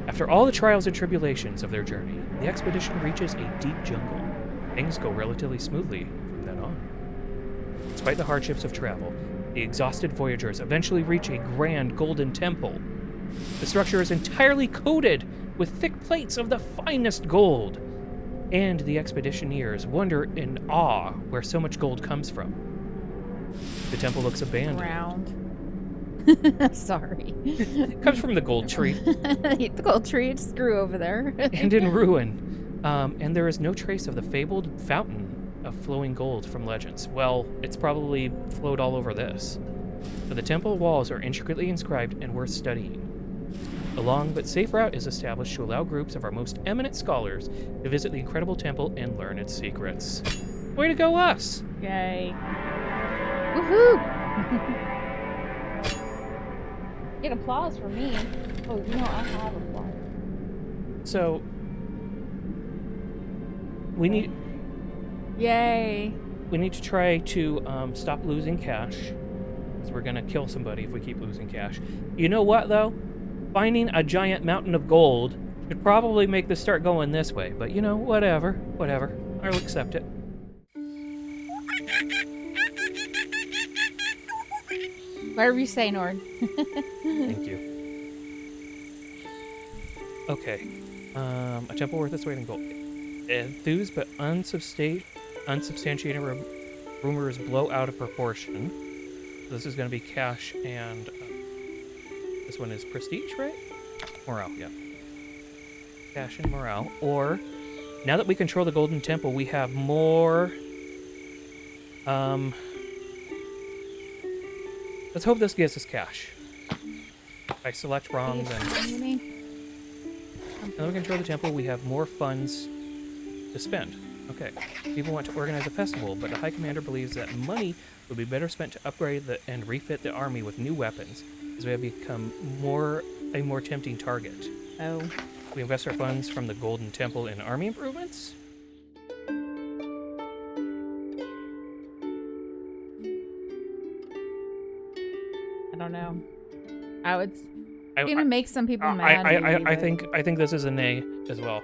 After all the trials and tribulations of their journey, the expedition reaches a deep jungle. Things go relatively smoothly from then on. Despite the hardships of travel, the exhausted voyagers eventually reach a grand golden temple. The structure is entirely coated with thick plates of the finest gold, and the expeditioneers wonder in awe where so much gold comes from. The temple looks abandoned. Round. Sorry. It comes from the gold tree. The gold tree just grew over there. And in ruin. And there is no trace of the fabled fountain of flowing gold from legends. Well, it's probably flowed all over this. But the temple walls are intricately inscribed and worth studying. A long but safe route is established to allow groups of our most eminent scholars to visit the incredible temple and learn its secrets. Way to go, us! Yay. Woohoo! Get applause for me. Oh, you know I have applause. So, we need Yay. to try to stop losing cash. Because we're going to kill somebody if we keep losing cash. You know what, though? Finding a giant mountain of gold should probably make this start going this way. But, you know, whatever. I'll accept it. Whatever you say, Nord. Thank you. Okay. A temple worth its weight in gold. Enthused but unsubstantiated rumors blow out of proportion. This is going to be cash and... this one is prestige, right? Morale, yeah. Cash and morale. Or, now that we control the Golden Temple, we have more... let's hope this gives us cash. If I select wrong, then... Now that we control the temple, we have more funds to spend. Okay. People want to organize a festival, but the High Commander believes that money would be better spent to upgrade and refit the army with new weapons, as we have become a more tempting target. Oh. We invest our funds from the Golden Temple in army improvements? I don't know. It's gonna make some people mad. I think this is a nay as well.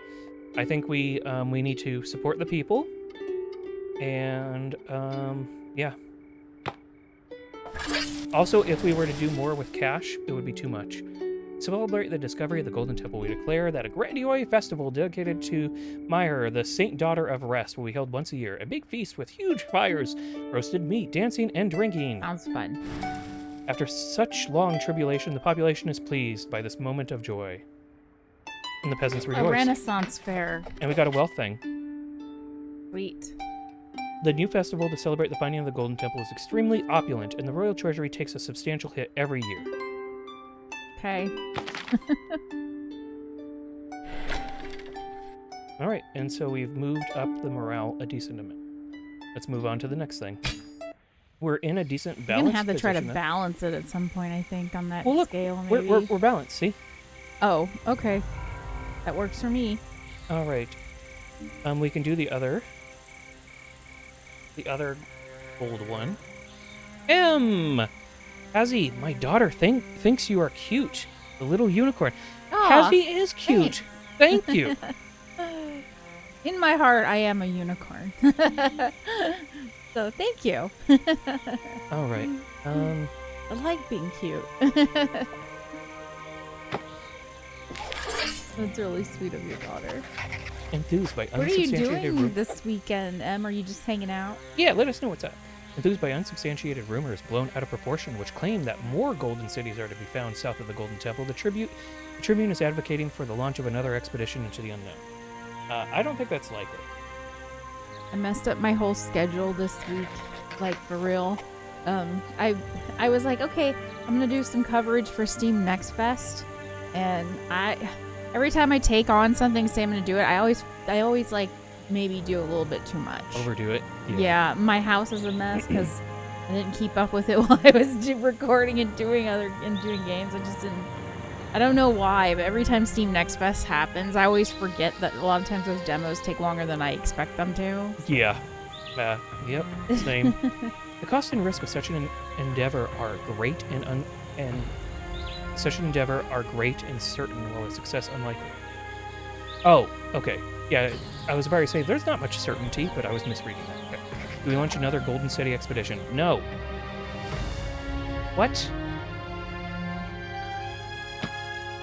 I think we need to support the people, and yeah. Also, if we were to do more with cash, it would be too much. To celebrate the discovery of the Golden Temple, we declare that a grandiose festival dedicated to Myre, the Saint Daughter of Rest, will be held once a year. A big feast with huge fires, roasted meat, dancing, and drinking. Sounds fun. After such long tribulation, the population is pleased by this moment of joy. And the peasants rejoice. A Renaissance fair. And we got a wealth thing. Sweet. The new festival to celebrate the finding of the Golden Temple is extremely opulent, and the royal treasury takes a substantial hit every year. Okay. Alright, and so we've moved up the morale a decent amount. Let's move on to the next thing. we're in a decent You're balance. gonna have to try to position. balance it at some point, I think, on that Well, look, scale. Maybe. we're balanced. See. Oh, okay. That works for me. All right. We can do the other gold one. Hazzie, my daughter thinks you are cute. The little unicorn. Aw, Hazzie is cute. Thank you. in my heart, I am a unicorn. So thank you. All right. I like being cute. That's really sweet of your daughter. Enthused by What are you unsubstantiated doing this weekend, Em? Are you just hanging out? Yeah, let us know what's up. Enthused by unsubstantiated rumors blown out of proportion, which claim that more golden cities are to be found south of the Golden Temple, the Tribune is advocating for the launch of another expedition into the unknown. I don't think that's likely. I messed up my whole schedule this week, like for real. I was like, okay, I'm gonna do some coverage for Steam Next Fest, and every time I take on something, say I'm gonna do it, I always like maybe do a little bit too much. Overdo it. Yeah, my house is a mess because I didn't keep up with it while I was recording and doing games. I just didn't. I don't know why, but every time Steam Next Fest happens, I always forget that a lot of times those demos take longer than I expect them to. Yeah. Yep. Same. The cost and risk of such an endeavor are great and certain, while its success unlikely. Oh, okay. Yeah, I was about to say there's not much certainty, but I was misreading that. Okay. Do we launch another Golden City expedition? No. What?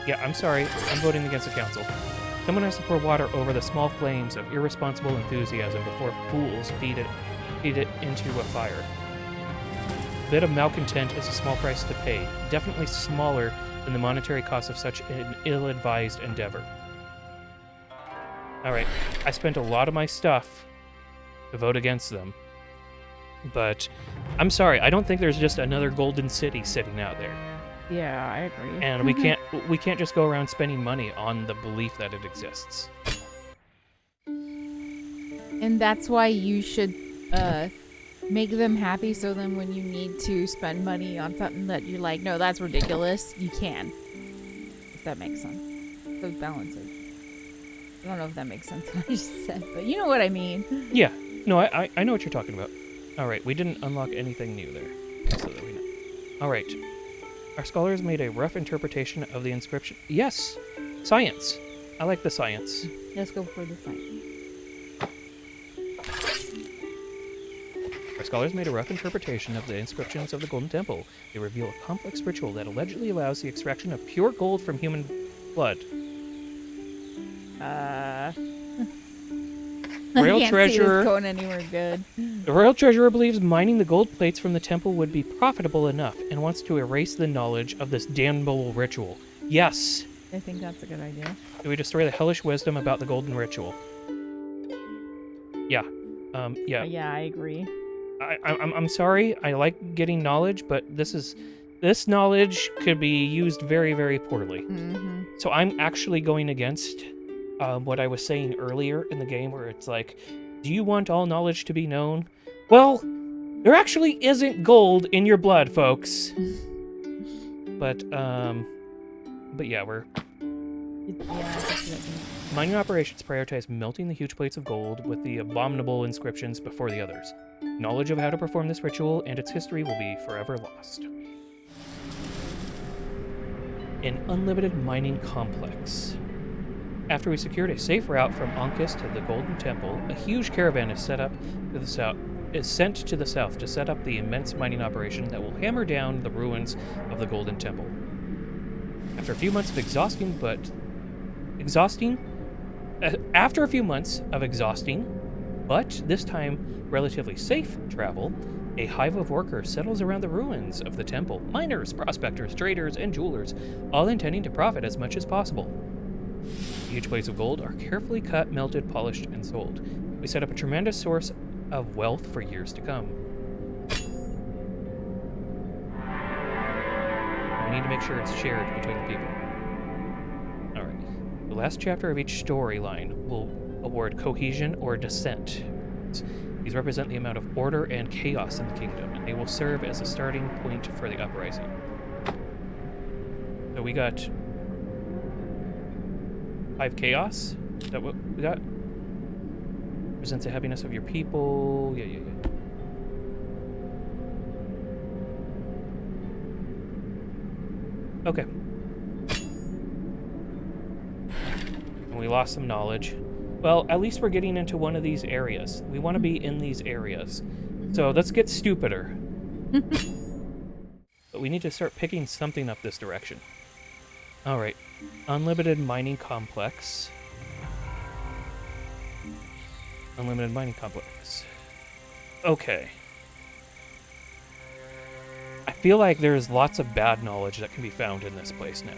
Yeah, I'm sorry. I'm voting against the council. Someone has to pour water over the small flames of irresponsible enthusiasm before fools feed it into a fire. A bit of malcontent is a small price to pay, definitely smaller than the monetary cost of such an ill-advised endeavor. Alright, I spent a lot of my stuff to vote against them, but I'm sorry, I don't think there's just another Golden City sitting out there. Yeah, I agree. And we can't just go around spending money on the belief that it exists. And that's why you should make them happy, so then when you need to spend money on something that you're like, no, that's ridiculous, you can. If that makes sense. So balance it. I don't know if that makes sense what I just said, but you know what I mean. Yeah. No, I know what you're talking about. Alright, we didn't unlock anything new there. So that we know. Alright. Our scholars made a rough interpretation of the inscription. Yes! Science! I like the science. Let's go for the science. Our scholars made a rough interpretation of the inscriptions of the Golden Temple. They reveal a complex ritual that allegedly allows the extraction of pure gold from human blood. Royal I can't Treasurer. see this going anywhere good. The Royal Treasurer believes mining the gold plates from the temple would be profitable enough and wants to erase the knowledge of this damnable ritual. Yes. I think that's a good idea. Do we destroy the hellish wisdom about the golden ritual? Yeah. Yeah. Yeah, I agree. I'm sorry. I like getting knowledge, but this knowledge could be used very, very poorly. Mm-hmm. So I'm actually going against what I was saying earlier in the game, where it's like, do you want all knowledge to be known? Well, there actually isn't gold in your blood, folks. But yeah, mining operations prioritize melting the huge plates of gold with the abominable inscriptions before the others. Knowledge of how to perform this ritual and its history will be forever lost. An unlimited mining complex. After we secured a safe route from Ankis to the Golden Temple, a huge caravan is sent to the south to set up the immense mining operation that will hammer down the ruins of the Golden Temple. After a few months of exhausting, but this time relatively safe travel, a hive of workers settles around the ruins of the temple. Miners, prospectors, traders, and jewelers, all intending to profit as much as possible. Huge plates of gold are carefully cut, melted, polished, and sold. We set up a tremendous source of wealth for years to come. We need to make sure it's shared between the people. Alright. The last chapter of each storyline will award cohesion or dissent. These represent the amount of order and chaos in the kingdom, and they will serve as a starting point for the uprising. So we got 5 chaos. Is that what we got? Represents the happiness of your people. Yeah. Okay. And we lost some knowledge. Well, at least we're getting into one of these areas. We want to be in these areas. So let's get stupider. But we need to start picking something up this direction. Alright. Unlimited mining complex. Unlimited mining complex. Okay. I feel like there's lots of bad knowledge that can be found in this place now.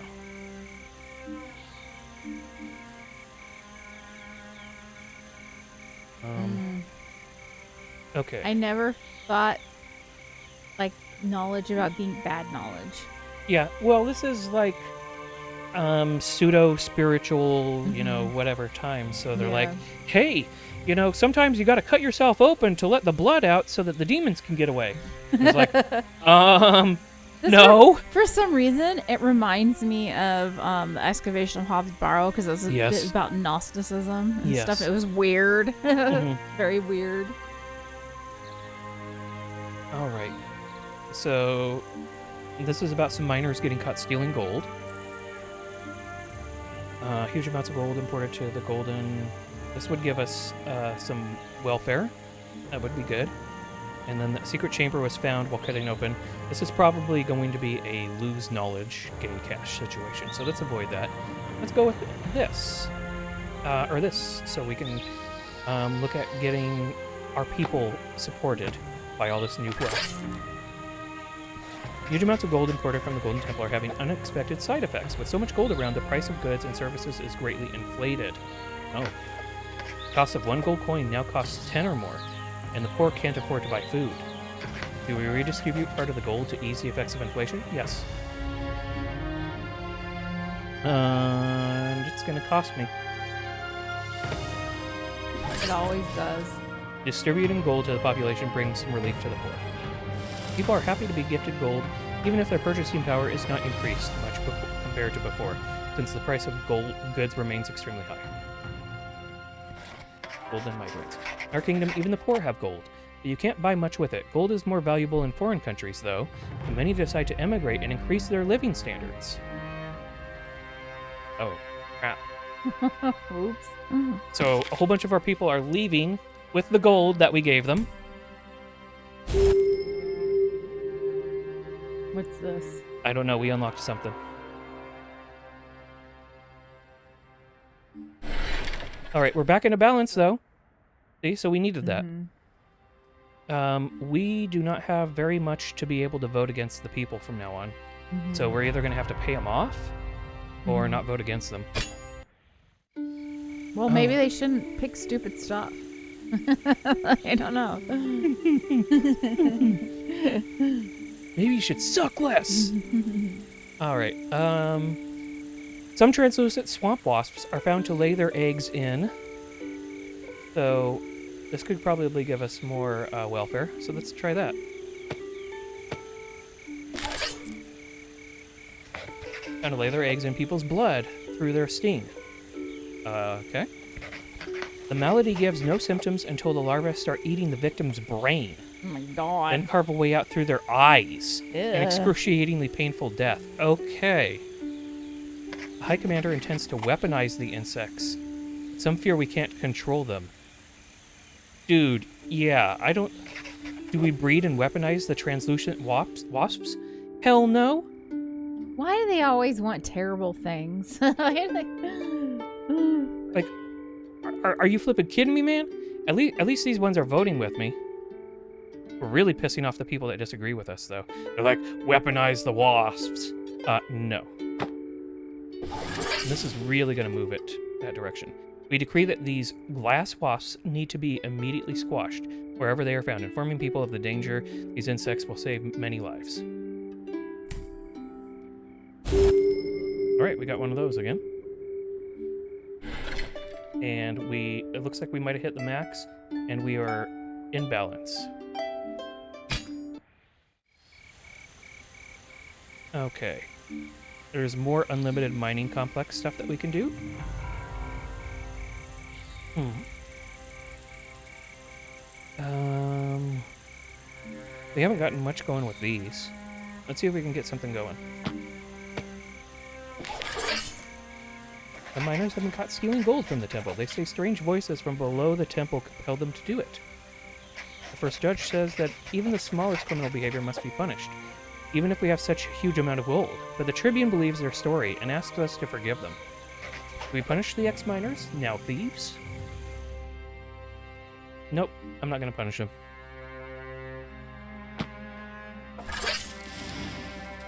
Okay. I never thought, like, knowledge about being bad knowledge. Yeah, well, this is like pseudo-spiritual, you know, whatever time. So they're like, hey, you know, sometimes you got to cut yourself open to let the blood out so that the demons can get away. It's like, no. For some reason, it reminds me of the excavation of Hobbs Barrow, because it was a bit about Gnosticism and stuff. It was weird. Very weird. All right. So this is about some miners getting caught stealing gold. Huge amounts of gold imported to the golden. This would give us some welfare. That would be good. And then the secret chamber was found while cutting open. This is probably going to be a lose knowledge, gain cash situation. So let's avoid that. Let's go with this. Or this, so we can look at getting our people supported by all this new wealth. Huge amounts of gold imported from the Golden Temple are having unexpected side effects. With so much gold around, the price of goods and services is greatly inflated. Oh. The cost of 1 gold coin now costs 10 or more, and the poor can't afford to buy food. Do we redistribute part of the gold to ease the effects of inflation? Yes. And it's going to cost me. It always does. Distributing gold to the population brings some relief to the poor. People are happy to be gifted gold, even if their purchasing power is not increased much compared to before, since the price of gold goods remains extremely high. Golden migrants. In our kingdom, even the poor have gold, but you can't buy much with it. Gold is more valuable in foreign countries, though, and many decide to emigrate and increase their living standards. Oh, crap. Oops. So a whole bunch of our people are leaving with the gold that we gave them. What's this? I don't know. We unlocked something. All right, we're back into balance, though. See, so we needed that. We do not have very much to be able to vote against the people from now on. So we're either going to have to pay them off or not vote against them. Well, maybe they shouldn't pick stupid stuff. I don't know. Maybe you should suck less. All right. Some translucent swamp wasps are found to lay their eggs in. So this could probably give us more welfare. So let's try that. Found to lay their eggs in people's blood through their sting. Okay. The malady gives no symptoms until the larvae start eating the victim's brain. Oh my god. Then carve a way out through their eyes. Ew. An excruciatingly painful death. Okay. The High Commander intends to weaponize the insects. Some fear we can't control them. Dude, yeah, I don't... Do we breed and weaponize the translucent wasps? Hell no. Why do they always want terrible things? Like, are you flipping kidding me, man? At least these ones are voting with me. We're really pissing off the people that disagree with us, though. They're like, weaponize the wasps. No. This is really going to move it that direction. We decree that these glass wasps need to be immediately squashed wherever they are found, informing people of the danger these insects will save many lives. All right, we got one of those again. And it looks like we might have hit the max, and we are in balance. Okay. There's more unlimited mining complex stuff that we can do. We haven't gotten much going with these. Let's see if we can get something going. The miners have been caught stealing gold from the temple. They say strange voices from below the temple compelled them to do it. The first judge says that even the smallest criminal behavior must be punished, even if we have such a huge amount of gold. But the Tribune believes their story and asks us to forgive them. Do we punish the ex-miners, now thieves? Nope, I'm not going to punish them.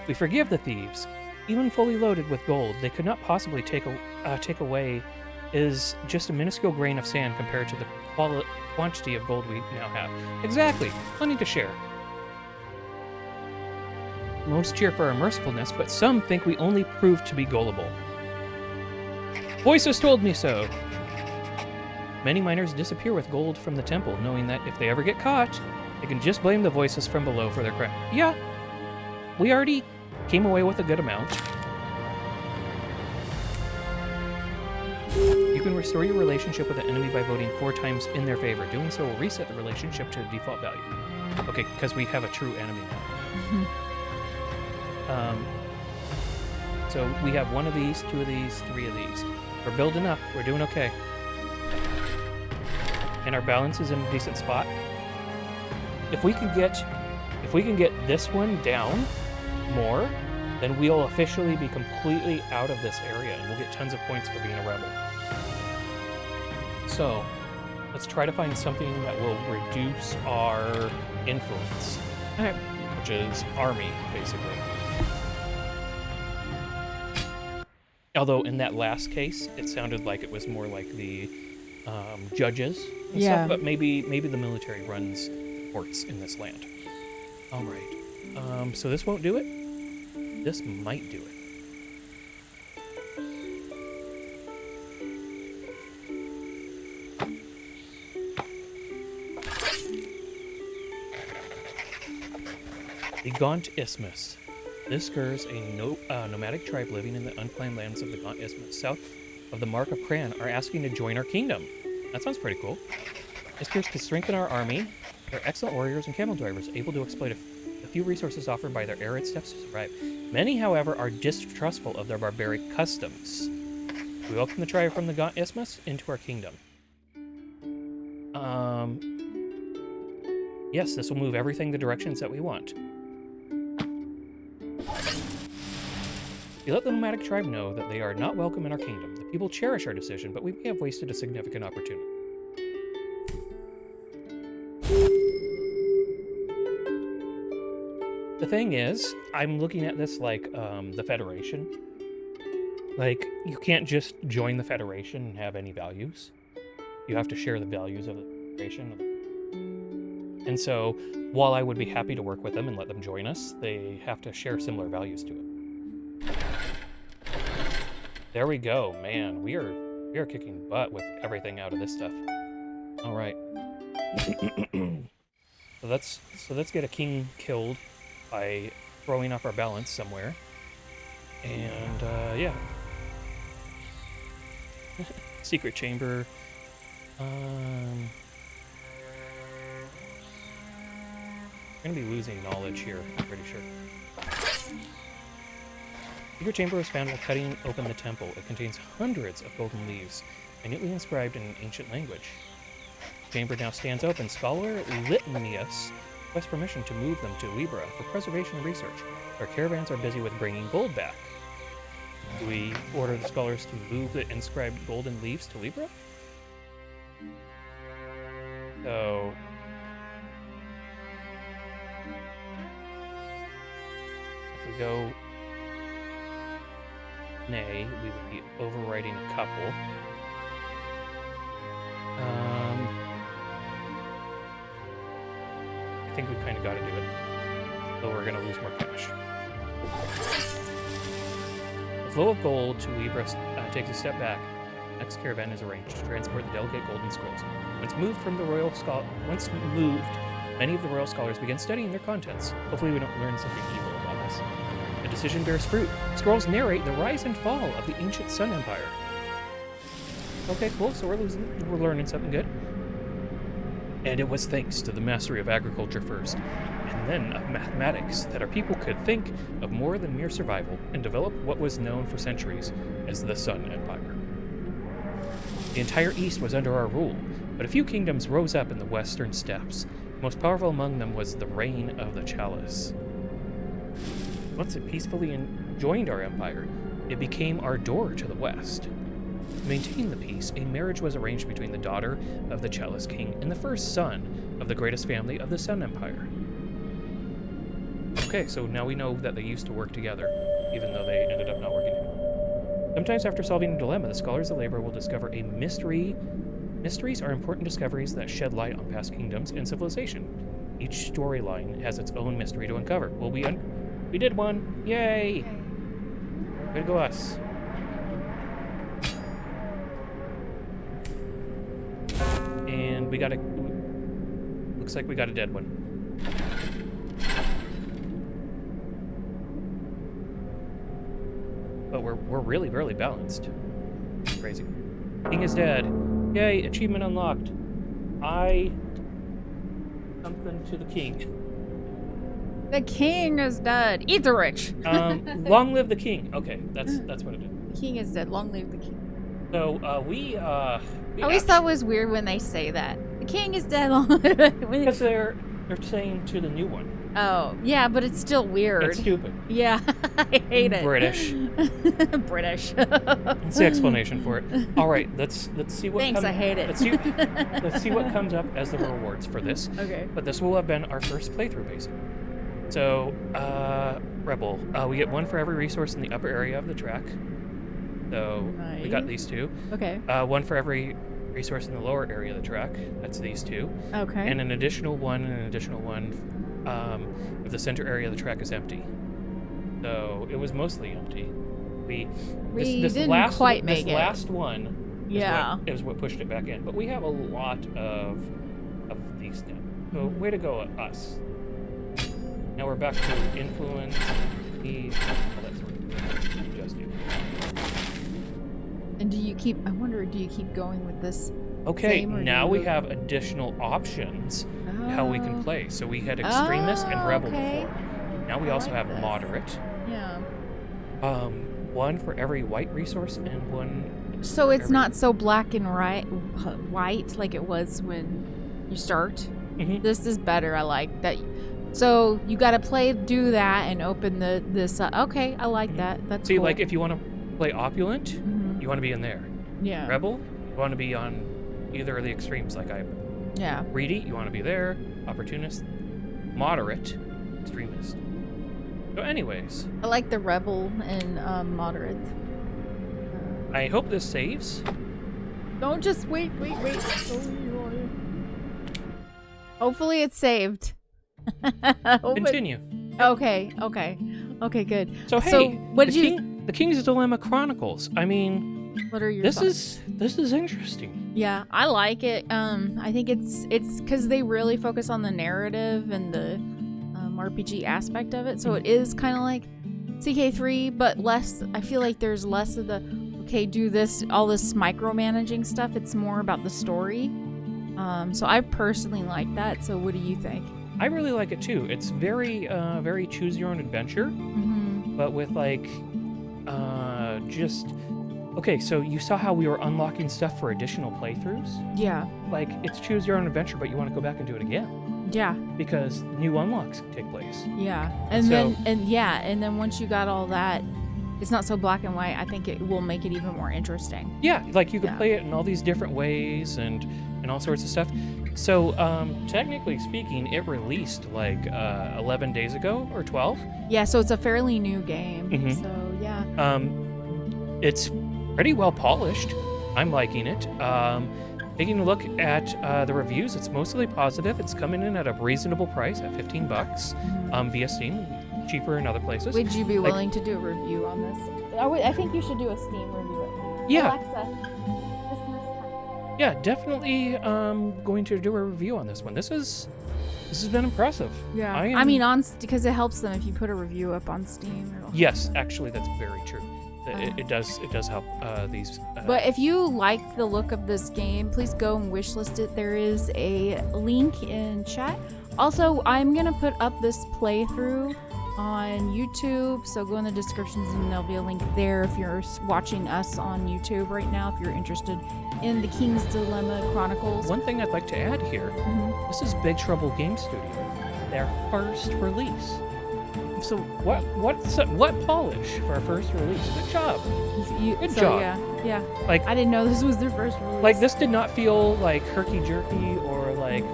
We forgive the thieves. Even fully loaded with gold, they could not possibly take away is just a minuscule grain of sand compared to the quantity of gold we now have. Exactly, plenty to share. Most cheer for our mercifulness, but some think we only prove to be gullible. Voices told me so. Many miners disappear with gold from the temple, knowing that if they ever get caught, they can just blame the voices from below for their crime. Yeah, we already came away with a good amount. You can restore your relationship with the enemy by voting 4 times in their favor. Doing so will reset the relationship to the default value. Okay, because we have a true enemy now. So we have 1 of these, 2 of these, 3 of these. We're building up. We're doing okay. And our balance is in a decent spot. If we can get this one down more, then we'll officially be completely out of this area and we'll get tons of points for being a rebel. So let's try to find something that will reduce our influence. Okay. Which is army, basically. Although in that last case, it sounded like it was more like the judges and stuff, but maybe the military runs courts in this land. All right. So this won't do it. This might do it. The Gaunt Isthmus. This skirts a nomadic tribe living in the unclaimed lands of the Gaunt Isthmus, south of the Mark of Cran, are asking to join our kingdom. That sounds pretty cool. Iskers to strengthen our army. They're excellent warriors and camel drivers, able to exploit a few resources offered by their arid steppes to survive. Many, however, are distrustful of their barbaric customs. We welcome the tribe from the Gaunt Isthmus into our kingdom. Yes, this will move everything the directions that we want. We let the nomadic tribe know that they are not welcome in our kingdom. The people cherish our decision, but we may have wasted a significant opportunity. The thing is, I'm looking at this like the Federation. Like, you can't just join the Federation and have any values. You have to share the values of the Federation. And so, while I would be happy to work with them and let them join us, they have to share similar values to it. There we go, man. We are kicking butt with everything out of this stuff. All right. So let's get a king killed by throwing off our balance somewhere. And yeah. Secret chamber. We're gonna be losing knowledge here, I'm pretty sure. Secret chamber was found while cutting open the temple. It contains hundreds of golden leaves, minutely inscribed in an ancient language. The chamber now stands open. Scholar Litanius requests permission to move them to Libra for preservation and research. Our caravans are busy with bringing gold back. Do we order the scholars to move the inscribed golden leaves to Libra? So... if we go... nay, we would be overwriting a couple. I think we kind of got to do it, though we're going to lose more cash. The flow of gold to Libra takes a step back next caravan is arranged to transport the delicate golden scrolls. Once moved, many of the royal scholars begin studying their contents. Hopefully we don't learn something evil about this. The decision bears fruit. Scrolls narrate the rise and fall of the ancient Sun Empire. Okay, cool. So we're learning something good. And it was thanks to the mastery of agriculture first, and then of mathematics, that our people could think of more than mere survival and develop what was known for centuries as the Sun Empire. The entire East was under our rule, but a few kingdoms rose up in the western steppes. The most powerful among them was the reign of the Chalice. Once it peacefully joined our empire, it became our door to the west. To maintain the peace, a marriage was arranged between the daughter of the Chalice King and the first son of the greatest family of the Sun Empire. Okay, so now we know that they used to work together, even though they ended up not working together. Sometimes after solving a dilemma, the scholars of labor will discover a mystery. Mysteries are important discoveries that shed light on past kingdoms and civilization. Each storyline has its own mystery to uncover. Well, we did one! Yay! Way to go us. And we got looks like we got a dead one. But we're really, really balanced. Crazy. King is dead. Yay, achievement unlocked. Something to the king. The king is dead. Eat the rich. Long live the king. Okay, that's what it is. The king is dead. Long live the king. So we I always thought it was weird when they say that. The king is dead. Long live because they're saying to the new one. Oh, yeah, but it's still weird. It's stupid. Yeah, I hate it. British. British. That's the explanation for it. All right, let's see what. Thanks, I hate it. Let's see what comes up as the rewards for this. Okay. But this will have been our first playthrough, basically. So, Rebel, we get one for every resource in the upper area of the track. So nice. We got these two. Okay. One for every resource in the lower area of the track. That's these two. Okay. And an additional one if the center area of the track is empty. So it was mostly empty. This didn't last, quite make this it. last one Yeah. is what pushed it back in. But we have a lot of these now. So way to go, us. Now we're back to influence. That's just you. And do you keep going with this? Okay, same, or now do we you- have additional options how we can play. So we had extremist and rebel okay. before. Now we also like have this. moderate. Yeah. One for every white resource and one. So for it's every- not so black and white like it was when you start. Mhm. This is better. I like that. So you got to do that and open this. Okay, I like that. That's See, cool. like if you want to play opulent, Mhm. you want to be in there. Yeah. Rebel, you want to be on either of the extremes, like I. Yeah. Greedy, you want to be there. Opportunist, moderate, extremist. So, anyways, I like the rebel and moderate. I hope this saves. Don't just wait. Hopefully it's saved. Continue. Okay, good. So hey, what did you? The King's Dilemma Chronicles. I mean, What are your this thoughts? is interesting. Yeah, I like it. I think it's because they really focus on the narrative and the RPG aspect of it. So it is kind of like CK3, but less. I feel like there's less of the do this all this micromanaging stuff. It's more about the story. So I personally like that. So what do you think? I really like it too. It's very very choose your own adventure, Mm-hmm. but with like just. Okay, so you saw how we were unlocking stuff for additional playthroughs? Yeah. Like, it's choose your own adventure, but you want to go back and do it again. Yeah. Because new unlocks take place. Yeah. And So- then once you got all that, it's not so black and white. I think it will make it even more interesting. Yeah, like you can Yeah. play it in all these different ways and all sorts of stuff. So, technically speaking, it released like 11 days ago or 12. Yeah, so it's a fairly new game. Mhm. So, yeah. It's pretty well polished. I'm liking it. Taking a look at the reviews, it's mostly positive. It's coming in at a reasonable price at $15 via Steam, cheaper in other places. Would you be like- willing to do a review on this? I think you should do a Steam review. Yeah. Alexa, Yeah, definitely going to do a review on this one. This has been impressive. Yeah. I I mean, am- because it helps them if you put a review up on Steam. It'll Yes, help them. actually, that's very true. It does help these. But if you like the look of this game, please go and wishlist it. There is a link in chat. Also, I'm gonna put up this playthrough on YouTube, so go in the descriptions and there'll be a link there if you're watching us on YouTube right now, if you're interested in the King's Dilemma Chronicles. One thing I'd like to add here, Mhm. this is Big Trouble Game Studio, their first release. So What polish for our first release? Good job. Good job. Yeah. Like I didn't know this was their first release. Like this did not feel like herky-jerky or like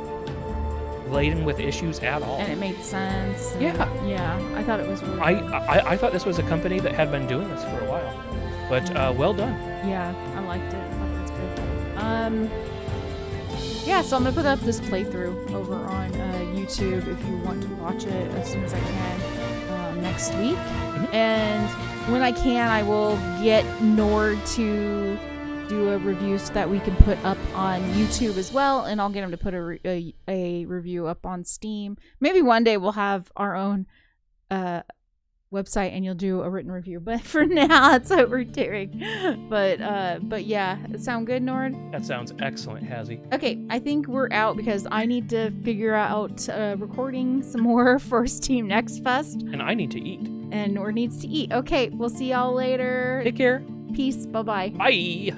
laden with issues at all. And it made sense. and- Yeah. Yeah. I thought it was really I thought this was a company that had been doing this for a while, but well done. Yeah, I liked it. I thought it was good. Yeah, so I'm gonna put up this playthrough over on YouTube if you want to watch it as soon as I can next week. Mhm. And when I can, I will get Nord to do a review so that we can put up on YouTube as well, and I'll get him to put a review up on Steam. Maybe one day we'll have our own website and you'll do a written review, but for now that's what we're doing. But yeah, it sound good, Nord? That sounds excellent, Hazzie. Okay, I think we're out because I need to figure out recording some more for Steam Next Fest, And I need to eat. and Nord needs to eat. Okay, we'll see y'all later. Take care. Peace. Bye-bye. Bye.